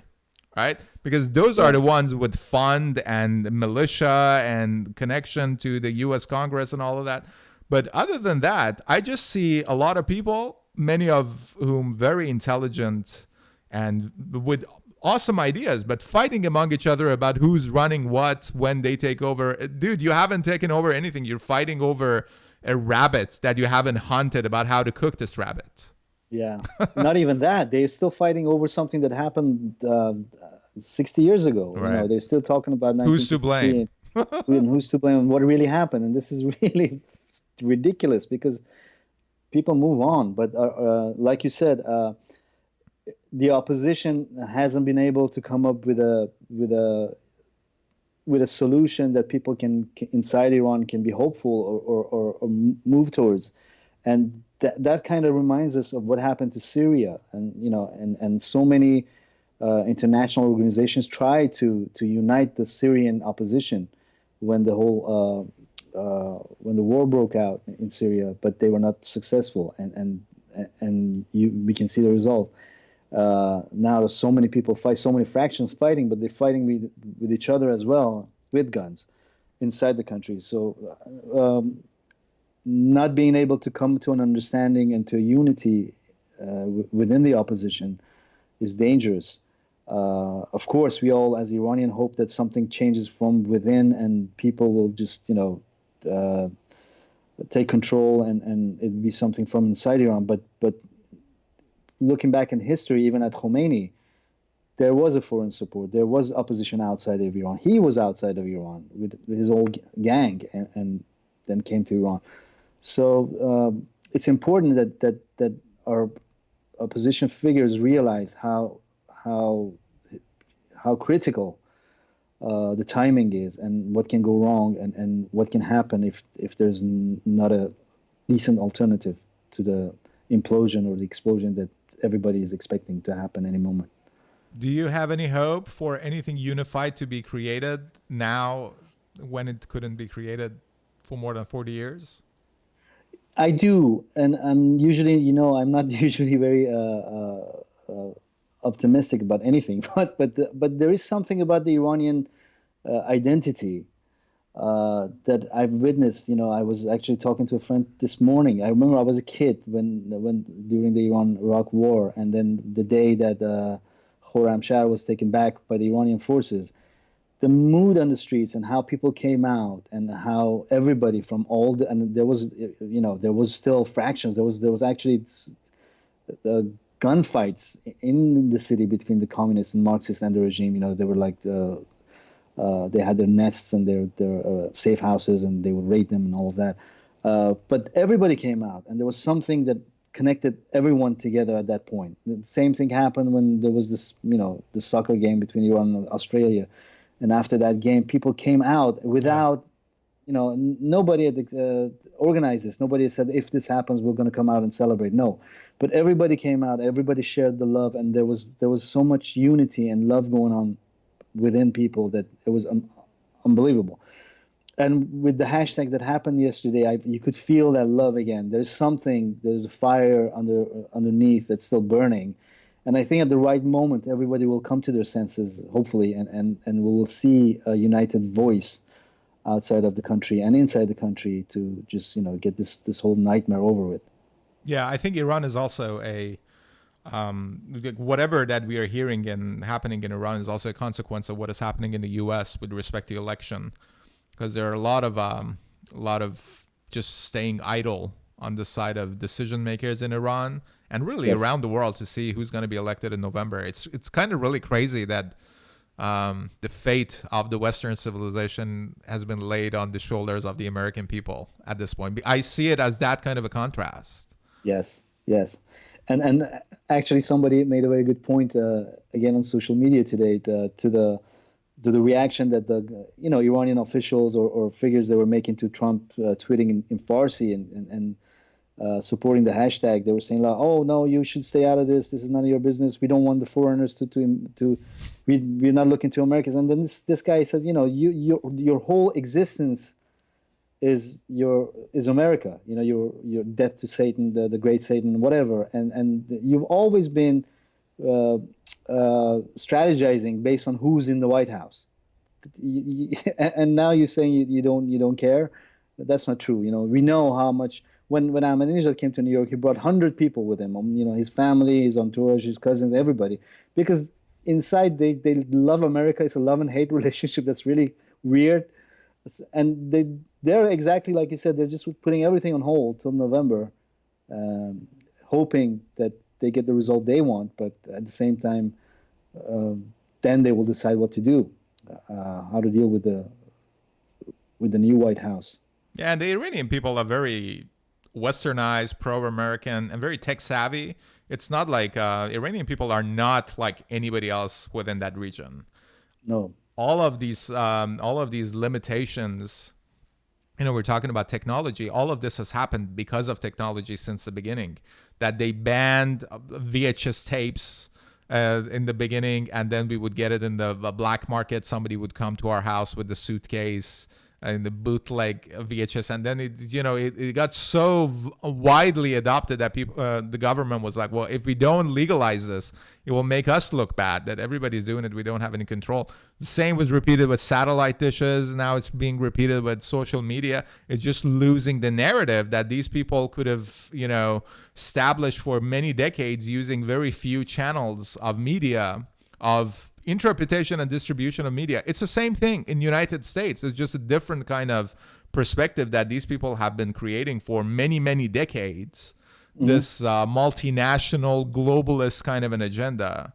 right? Because those are the ones with fund and militia and connection to the U.S. Congress and all of that. But other than that, I just see a lot of people, many of whom very intelligent and with awesome ideas, but fighting among each other about who's running what when they take over. Dude, you haven't taken over anything. You're fighting over a rabbit that you haven't hunted, about how to cook this rabbit. Yeah, not even that. They're still fighting over something that happened 60 years ago. Right. They're still talking about Who's to blame? And who's to blame and what really happened. And this is really ridiculous because people move on. But like you said, the opposition hasn't been able to come up with a solution that people can inside Iran can be hopeful or move towards. And that kind of reminds us of what happened to Syria, and so many international organizations tried to unite the Syrian opposition when the war broke out in Syria, but they were not successful, and we can see the result. Now there's so many people so many fractions fighting, but they're fighting with each other as well with guns inside the country. So not being able to come to an understanding and to a unity within the opposition is dangerous. Of course, we all, as Iranian, hope that something changes from within and people will just, take control and it be something from inside Iran. But looking back in history, even at Khomeini, there was a foreign support. There was opposition outside of Iran. He was outside of Iran with his old gang and then came to Iran. So it's important that our opposition figures realize how critical the timing is and what can go wrong and what can happen if there's not a decent alternative to the implosion or the explosion that everybody is expecting to happen any moment. Do you have any hope for anything unified to be created now when it couldn't be created for more than 40 years? I do, and I'm usually, I'm not usually very optimistic about anything, but there is something about the Iranian identity that I've witnessed. I was actually talking to a friend this morning. I remember I was a kid when during the Iran-Iraq War, and then the day that Khorramshahr was taken back by the Iranian forces. The mood on the streets and how people came out and how everybody from and there was still fractions. There was actually gunfights in the city between the communists and Marxists and the regime. They were like they had their nests and their safe houses, and they would raid them and all of that. But everybody came out, and there was something that connected everyone together at that point. The same thing happened when there was this, the soccer game between Iran and Australia. And after that game, people came out without, nobody had organized this. Nobody said, if this happens, we're going to come out and celebrate. No, but everybody came out. Everybody shared the love, and there was so much unity and love going on within people that it was unbelievable. And with the hashtag that happened yesterday, you could feel that love again. There's a fire underneath that's still burning. And I think at the right moment, everybody will come to their senses, hopefully, and we will see a united voice outside of the country and inside the country to just, get this whole nightmare over with. Yeah, I think Iran is also whatever that we are hearing and happening in Iran is also a consequence of what is happening in the U.S. with respect to election, because there are a lot of just staying idle on the side of decision makers in Iran and really Yes. around the world to see who's going to be elected in November. It's kind of really crazy that the fate of the Western civilization has been laid on the shoulders of the American people at this point. I see it as that kind of a contrast. Yes. Yes. And actually, somebody made a very good point again on social media today to the reaction that the Iranian officials or figures that were making to Trump tweeting in Farsi and supporting the hashtag. They were saying like, "Oh no, you should stay out of this. This is none of your business. We don't want the foreigners to we're not looking to Americans." And then this guy said, your whole existence is America. Your death to Satan, the great Satan, whatever. And you've always been strategizing based on who's in the White House. And now you're saying you don't care. That's not true. We know how much when Ahmadinejad came to New York, he brought 100 people with him. His family, his entourage, his cousins, everybody, because inside they love America. It's a love and hate relationship that's really weird, and they're exactly like you said. They're just putting everything on hold till November, hoping that they get the result they want. But at the same time, then they will decide what to do, how to deal with the new White House. Yeah, and the Iranian people are very westernized, pro-American, and very tech-savvy. It's not like Iranian people are not like anybody else within that region. No. All of these limitations, we're talking about technology. All of this has happened because of technology since the beginning. That they banned VHS tapes in the beginning, and then we would get it in the black market. Somebody would come to our house with the suitcase and the bootleg VHS, and then it got so widely adopted that people, the government was like, well, if we don't legalize this, it will make us look bad. That everybody's doing it, we don't have any control. The same was repeated with satellite dishes. Now it's being repeated with social media. It's just losing the narrative that these people could have, established for many decades using very few channels of media, of interpretation and distribution of media. It's the same thing in the United States. It's just a different kind of perspective that these people have been creating for many, many decades. Mm-hmm. This multinational, globalist kind of an agenda.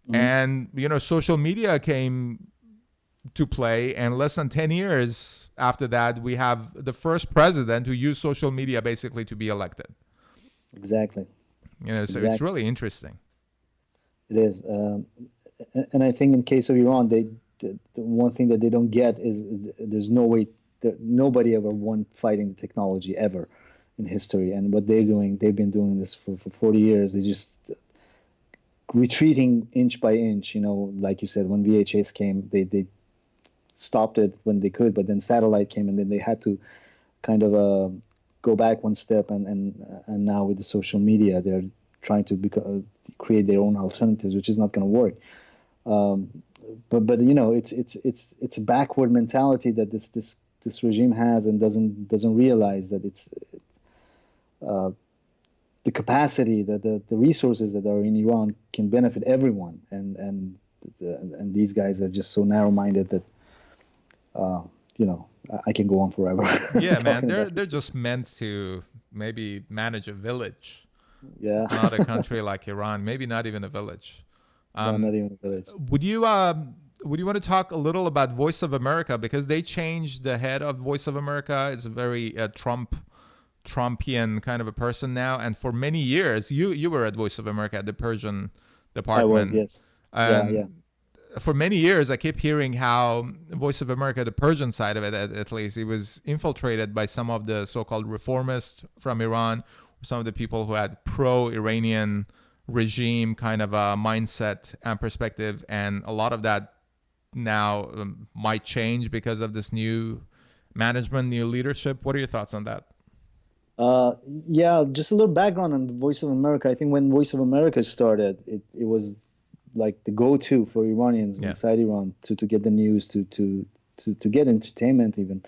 Mm-hmm. And, social media came to play, and less than 10 years after that, we have the first president who used social media basically to be elected. Exactly. So exactly. It's really interesting. It is. And I think in case of Iran, the one thing that they don't get is there's no way nobody ever won fighting the technology ever in history. And what they've been doing this for 40 years. They just retreating inch by inch. Like you said, when VHS came, they stopped it when they could, but then satellite came, and then they had to kind of go back one step. And now with the social media, they're trying to create their own alternatives, which is not going to work. But it's a backward mentality that this regime has, and doesn't realize that it's the capacity, that the resources that are in Iran can benefit everyone, and these guys are just so narrow-minded that I can go on forever. Yeah, man, they're just meant to maybe manage a village. Yeah, not a country like Iran, maybe not even a village. No, not even a village. Would you want to talk a little about Voice of America, because they changed the head of Voice of America? It's a very Trumpian kind of a person now, and for many years, you were at Voice of America at the Persian department. I was, yes. Yeah. For many years, I kept hearing how Voice of America, the Persian side of it, at least, it was infiltrated by some of the so-called reformists from Iran, some of the people who had pro-Iranian regime kind of a mindset and perspective, and a lot of that now might change because of this new management, new leadership. What are your thoughts on that? Yeah, just a little background on the Voice of America. I think when Voice of America started, it was like the go-to for Iranians inside Iran to get the news, to get entertainment even.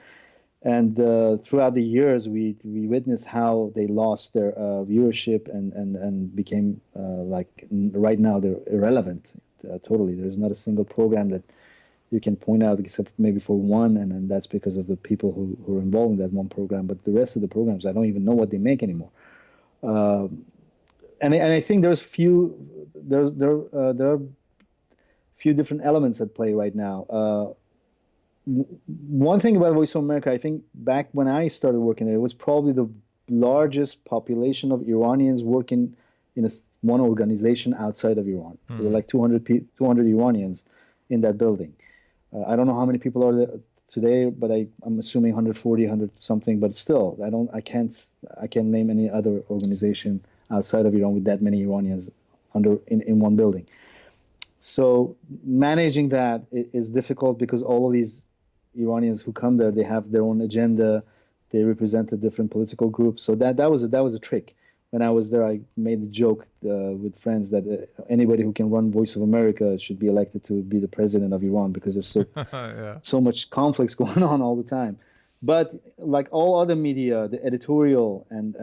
And throughout the years, we witnessed how they lost their viewership and became right now they're irrelevant totally. There's not a single program that you can point out, except maybe for one, and that's because of the people who are involved in that one program. But the rest of the programs, I don't even know what they make anymore. And I think there are few different elements at play right now. One thing about Voice of America, I think back when I started working there, it was probably the largest population of Iranians working in one organization outside of Iran. There were like 200 Iranians in that building. I don't know how many people are there today, but I'm assuming 140, 100 something. But still, I can't name any other organization outside of Iran with that many Iranians in one building. So managing that is difficult because all of these Iranians who come there, they have their own agenda. They represent a different political group. So that was a trick. When I was there, I made the joke with friends that anybody who can run Voice of America should be elected to be the president of Iran because there's Yeah. so much conflicts going on all the time. But like all other media, the editorial and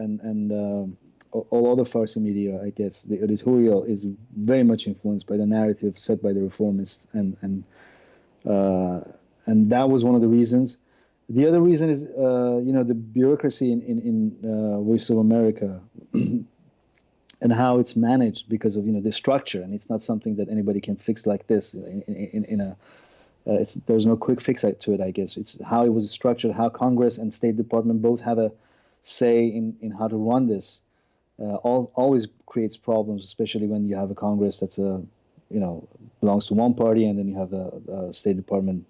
all other Farsi media, I guess, the editorial is very much influenced by the narrative set by the reformists, and that was one of the reasons. The other reason is, the bureaucracy in Voice of America and how it's managed because of the structure, and it's not something that anybody can fix like this in a. There's no quick fix to it, I guess. It's how it was structured, how Congress and State Department both have a say in how to run this. Always creates problems, especially when you have a Congress that's belongs to one party, and then you have the State Department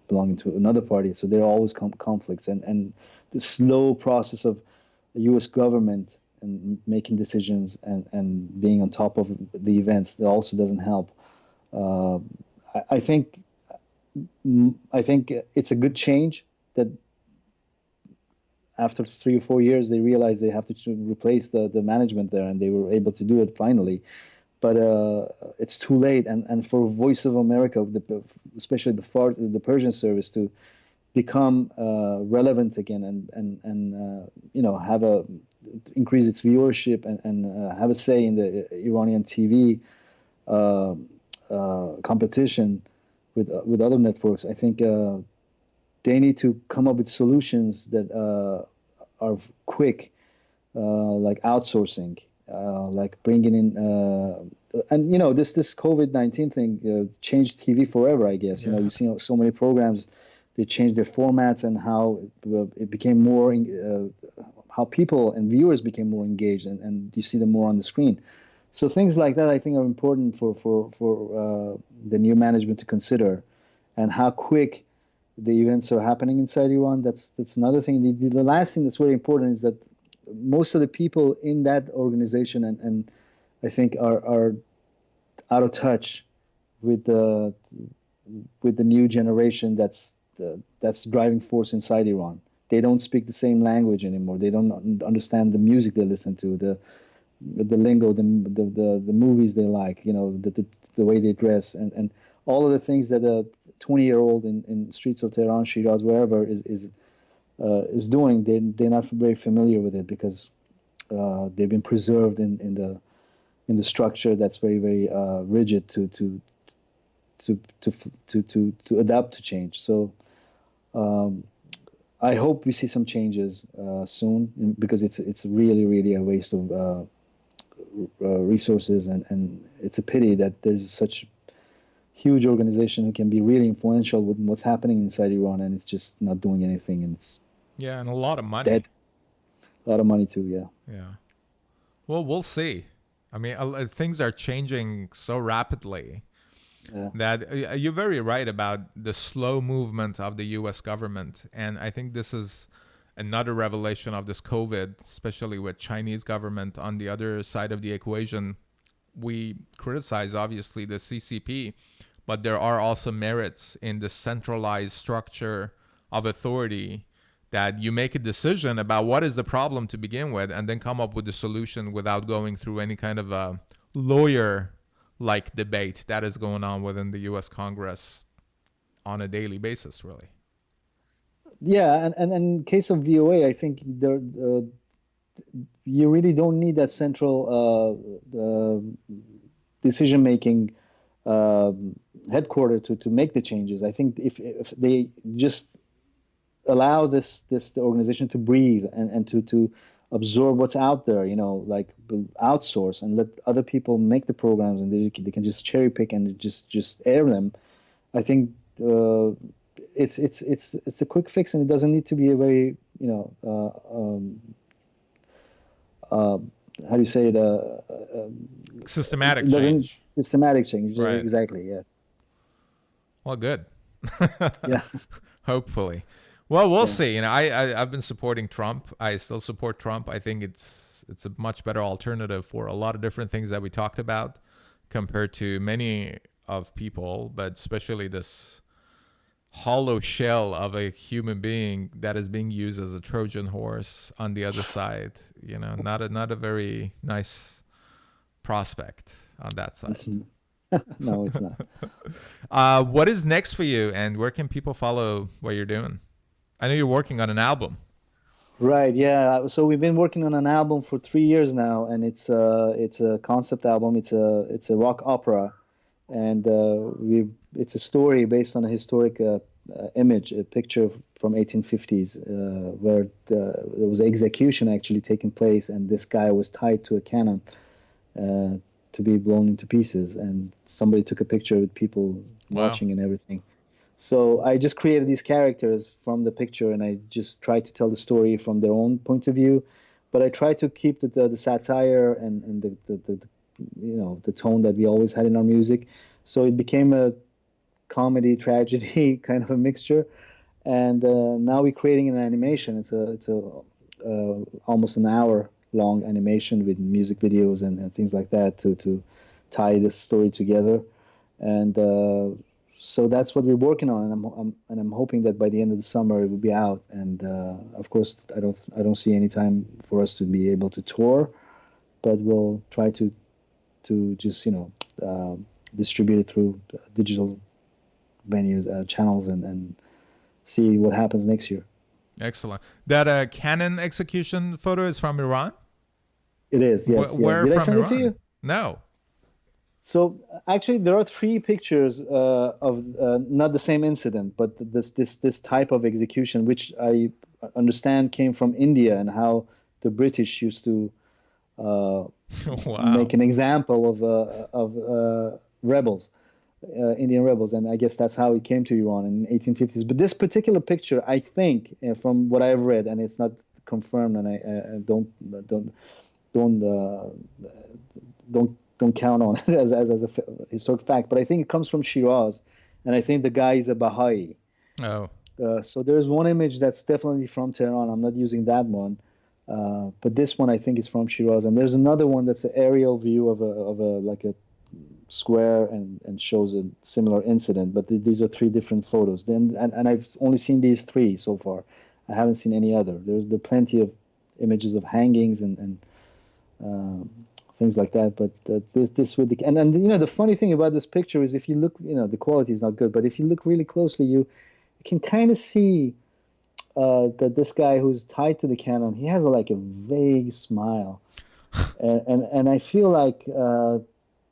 belonging to another party. So there are always conflicts, and the slow process of the U.S. government and making decisions and being on top of the events that also doesn't help. I think it's a good change that after 3 or 4 years they realized they have to replace the management there, and they were able to do it finally. But it's too late, and for Voice of America, especially the Persian service, to become relevant again and have increase its viewership and have a say in the Iranian TV competition with other networks. I think they need to come up with solutions that are quick, like outsourcing. Like bringing in, and this COVID-19 thing changed TV forever, I guess. Yeah. You've seen so many programs, they changed their formats and how it became more, how people and viewers became more engaged, and you see them more on the screen. So things like that, I think, are important for the new management to consider, and how quick the events are happening inside Iran. That's another thing. The last thing that's very important is that most of the people in that organization and I think are out of touch with the new generation that's driving force inside Iran. They don't speak the same language anymore. They don't understand the music they listen to, the lingo, the movies they like, the way they dress, and all of the things that a 20-year-old in streets of Tehran, Shiraz, wherever is doing. They're not very familiar with it because they've been preserved in the structure that's very, very rigid to adapt to change. So I hope we see some changes soon, because it's really, really a waste of resources, and it's a pity that there's such huge organization who can be really influential with what's happening inside Iran, and it's just not doing anything, and it's Yeah, and a lot of money. dead. A lot of money too, yeah. Yeah. Well, we'll see. I mean, things are changing so rapidly that you're very right about the slow movement of the U.S. government. And I think this is another revelation of this COVID, especially with Chinese government on the other side of the equation. We criticize, obviously, the CCP, but there are also merits in the centralized structure of authority, that you make a decision about what is the problem to begin with and then come up with a solution without going through any kind of a lawyer-like debate that is going on within the U.S. Congress on a daily basis, really. Yeah, and in case of VOA, I think you really don't need that central decision-making headquarters to make the changes. I think if they just allow the organization to breathe and to absorb what's out there, like outsource and let other people make the programs, and they can just cherry pick and just air them. I think it's a quick fix, and it doesn't need to be a very uh, how do you say it? Systematic It doesn't change. systematic change. Right. Exactly. Yeah. Well, good. Yeah. Hopefully. Well, we'll Yeah. see. I've been supporting Trump. I still support Trump. I think it's a much better alternative for a lot of different things that we talked about compared to many of people, but especially this hollow shell of a human being that is being used as a Trojan horse on the other side. Not a very nice prospect on that side. No, it's not. What is next for you, and where can people follow what you're doing? I know you're working on an album. Right, yeah. So we've been working on an album for 3 years now, and it's a concept album. It's a rock opera, and it's a story based on a historic image, a picture from 1850s, where there was an execution actually taking place, and this guy was tied to a cannon uh, to be blown into pieces, and somebody took a picture with people Wow. watching and everything. So I just created these characters from the picture, and I just tried to tell the story from their own point of view, but I tried to keep the satire and the tone that we always had in our music. So it became a comedy tragedy kind of a mixture, and now we're creating an animation. It's a almost an hour long animation with music videos and things like that to tie this story together, and so that's what we're working on, and I'm hoping that by the end of the summer it will be out. And of course, I don't see any time for us to be able to tour, but we'll try to just distribute it through digital venues, channels, and see what happens next year. Excellent. That cannon execution photo is from Iran? It is, yes, yeah. Where Did I from send it to Iran? you? No. So actually, there are three pictures of not the same incident, but this type of execution, which I understand came from India, and how the British used to uh, make Wow. an example of rebels, Indian rebels, and I guess that's how it came to Iran in 1850s. But this particular picture, I think, from what I've read, and it's not confirmed, and I don't don't count on it as a historic fact, but I think it comes from Shiraz, and I think the guy is a Baha'i. Oh. So there's one image that's definitely from Tehran. I'm not using that one, but this one I think is from Shiraz, and there's another one that's an aerial view of a like a square and shows a similar incident. But these are three different photos. Then and I've only seen these three so far. I haven't seen any other. There plenty of images of hangings and um, things like that. But this with the and the funny thing about this picture is if you look, the quality is not good, but if you look really closely, you can kind of see that this guy who's tied to the cannon, he has like a vague smile, and I feel like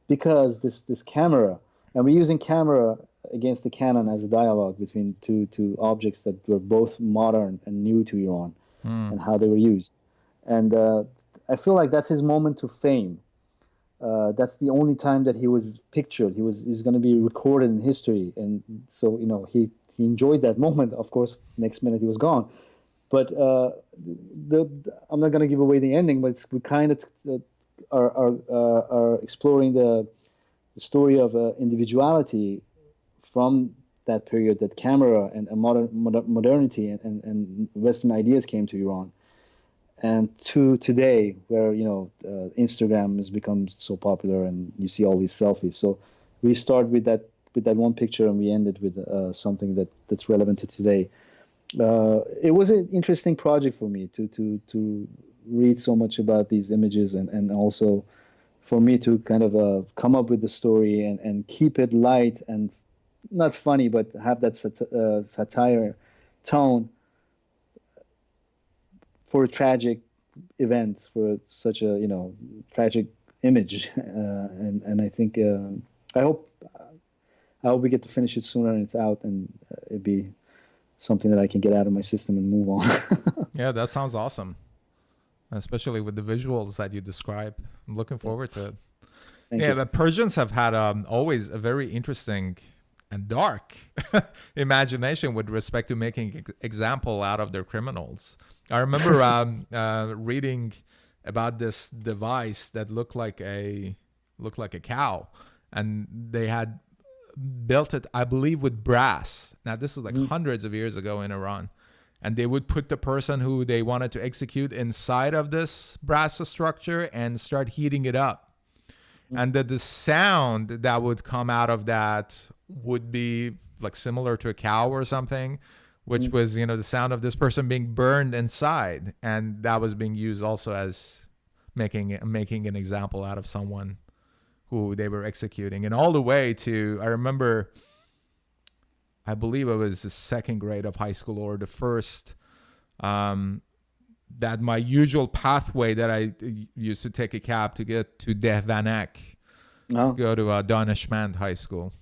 because this camera, and we're using camera against the cannon as a dialogue between two objects that were both modern and new to Iran, Hmm. and how they were used, and I feel like that's his moment to fame. That's the only time that he was pictured. He's going to be recorded in history, and so he enjoyed that moment. Of course, next minute he was gone. But I'm not going to give away the ending, but we kind of are exploring the story of individuality from that period, that camera and modernity and Western ideas came to Iran, and to today, where Instagram has become so popular and you see all these selfies. So we start with that one picture, and we end it with something that's relevant to today. It was an interesting project for me to read so much about these images, and also for me to kind of come up with the story and keep it light and not funny, but have that satire tone for a tragic event, for such a tragic image. And I think I hope I hope we get to finish it sooner and it's out, and it'd be something that I can get out of my system and move on. Yeah, that sounds awesome, especially with the visuals that you describe. I'm looking forward to it. Thank Yeah, you. but Persians have had always a very interesting and dark imagination with respect to making example out of their criminals. I remember reading about this device that looked like a cow, and they had built it, I believe, with brass. Now this is like hundreds of years ago in Iran, and they would put the person who they wanted to execute inside of this brass structure and start heating it up, and that the sound that would come out of that would be like similar to a cow or something, which was, you know, the sound of this person being burned inside, and that was being used also as making an example out of someone who they were executing. And all the way to, I remember, I believe it was the second grade of high school or the first, that my usual pathway that I used to take a cab to get to Dehvanek, No. go to Danishmand High School.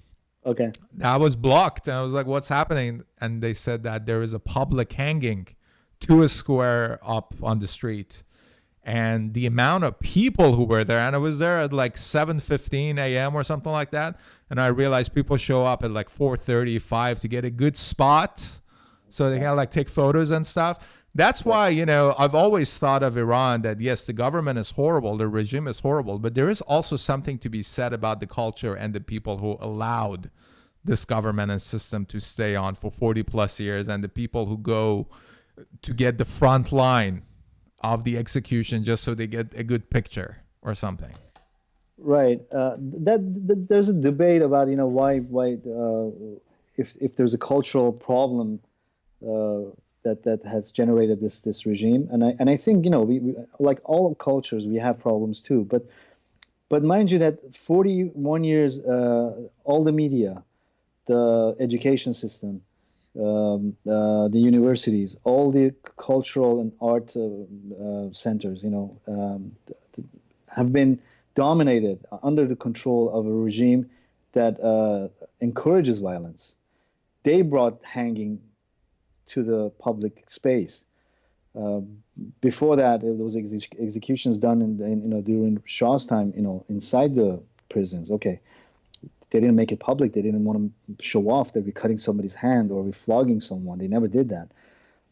Okay. That was blocked. And I was like, what's happening? And they said that there is a public hanging to a square up on the street. And the amount of people who were there, and I was there at like 7:15 a.m. or something like that. And I realized people show up at like 4:35 to get a good spot so they can like take photos and stuff. That's why, you know, I've always thought of Iran that, yes, the government is horrible, the regime is horrible, but there is also something to be said about the culture and the people who allowed this government and system to stay on for 40 plus years, and the people who go to get the front line of the execution just so they get a good picture or something. Right. There's a debate about, you know, why if there's a cultural problem that has generated this regime, and I think, you know, we like all cultures, we have problems too, but mind you that 41 years, all the media, the education system, the universities, all the cultural and art centers, you know, have been dominated under the control of a regime that encourages violence. They brought hanging to the public space. Before that, there was executions done you know, during Shah's time, you know, inside the prisons. Okay, they didn't make it public. They didn't want to show off that we're cutting somebody's hand or we're flogging someone. They never did that.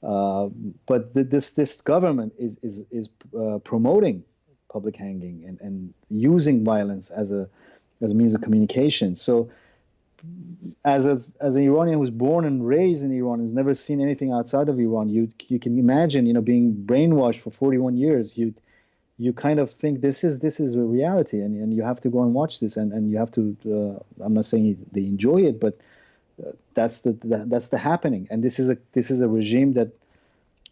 But this government is promoting public hanging and using violence as a means of communication. So as an Iranian who's born and raised in Iran, has never seen anything outside of Iran, you can imagine, you know, being brainwashed for 41 years. You kind of think this is a reality, and you have to go and watch this, and you have to. I'm not saying they enjoy it, but that's the happening. And this is a regime that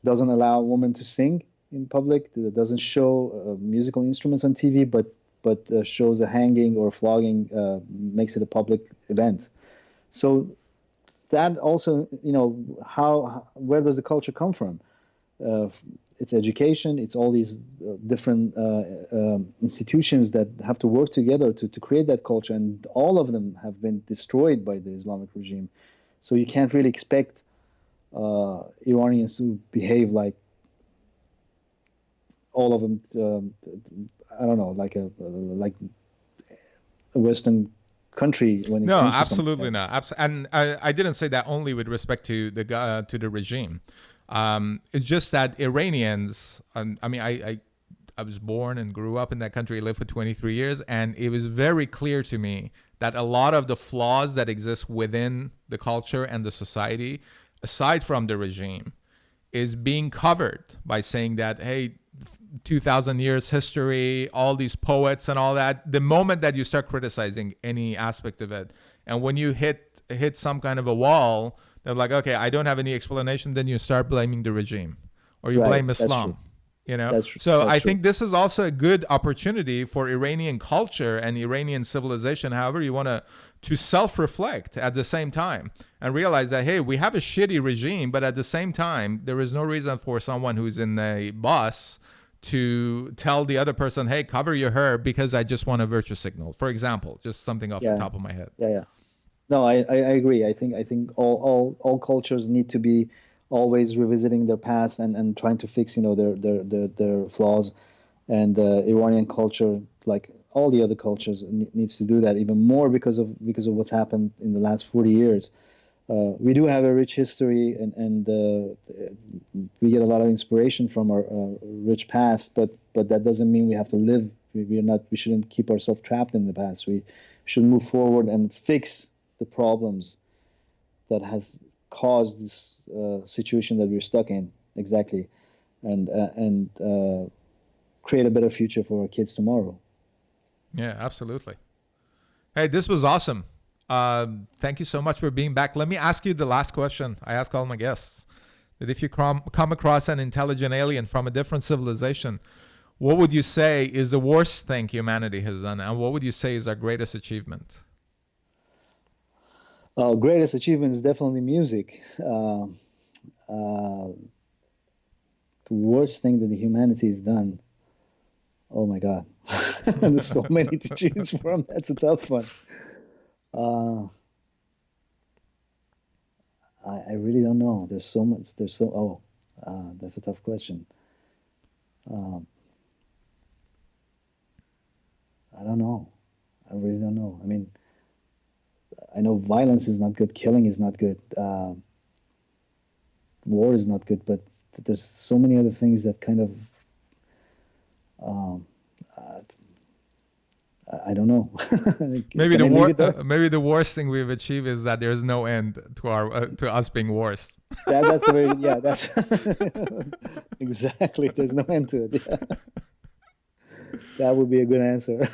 doesn't allow women to sing in public, that doesn't show musical instruments on TV, but shows a hanging or flogging, makes it a public event. So that also, you know, where does the culture come from? It's education. It's all these different institutions that have to work together to create that culture, and all of them have been destroyed by the Islamic regime. So you can't really expect Iranians to behave like all of them. I don't know, like a Western country when it No, comes to absolutely something. not. And I didn't say that only with respect to the regime. It's just that Iranians. I mean, I was born and grew up in that country, lived for 23 years, and it was very clear to me that a lot of the flaws that exist within the culture and the society, aside from the regime, is being covered by saying that, hey, 2,000 years history, all these poets and all that. The moment that you start criticizing any aspect of it, and when you hit some kind of a wall, they're like, okay, I don't have any explanation. Then you start blaming the regime, or you Right, blame that's Islam. true. You know, That's true. so That's I true. think this is also a good opportunity for Iranian culture and Iranian civilization, however you want to self-reflect at the same time and realize that, hey, we have a shitty regime, but at the same time, there is no reason for someone who's in a bus to tell the other person, hey, cover your hair because I just want a virtue signal, for example, just something off the Yeah, top of my head. yeah. No, I agree. I think all cultures need to be always revisiting their past and trying to fix, their flaws. And Iranian culture, like all the other cultures, needs to do that even more because of what's happened in the last 40 years. We do have a rich history, and we get a lot of inspiration from our rich past, but that doesn't mean we have to live. We shouldn't keep ourselves trapped in the past. We should move forward and fix the problems that has caused this situation that we're stuck in, exactly, and create a better future for our kids tomorrow. Yeah, absolutely. Hey, this was awesome. Thank you so much for being back. Let me ask you the last question I ask all my guests. That if you come across an intelligent alien from a different civilization, what would you say is the worst thing humanity has done? And what would you say is our greatest achievement? Greatest achievement is definitely music. The worst thing that the humanity has done. Oh my God, there's so many to choose from. That's a tough one. Uh, I really don't know. There's so much. That's a tough question. Um, I don't know. I really don't know. I mean, I know violence is not good, killing is not good, war is not good, but there's so many other things that kind of um, uh, I don't know. Maybe Can I leave it there? maybe the worst thing we've achieved is that there's no end to our to us being worse. That's a very, yeah, that's exactly. There's no end to it. Yeah. That would be a good answer.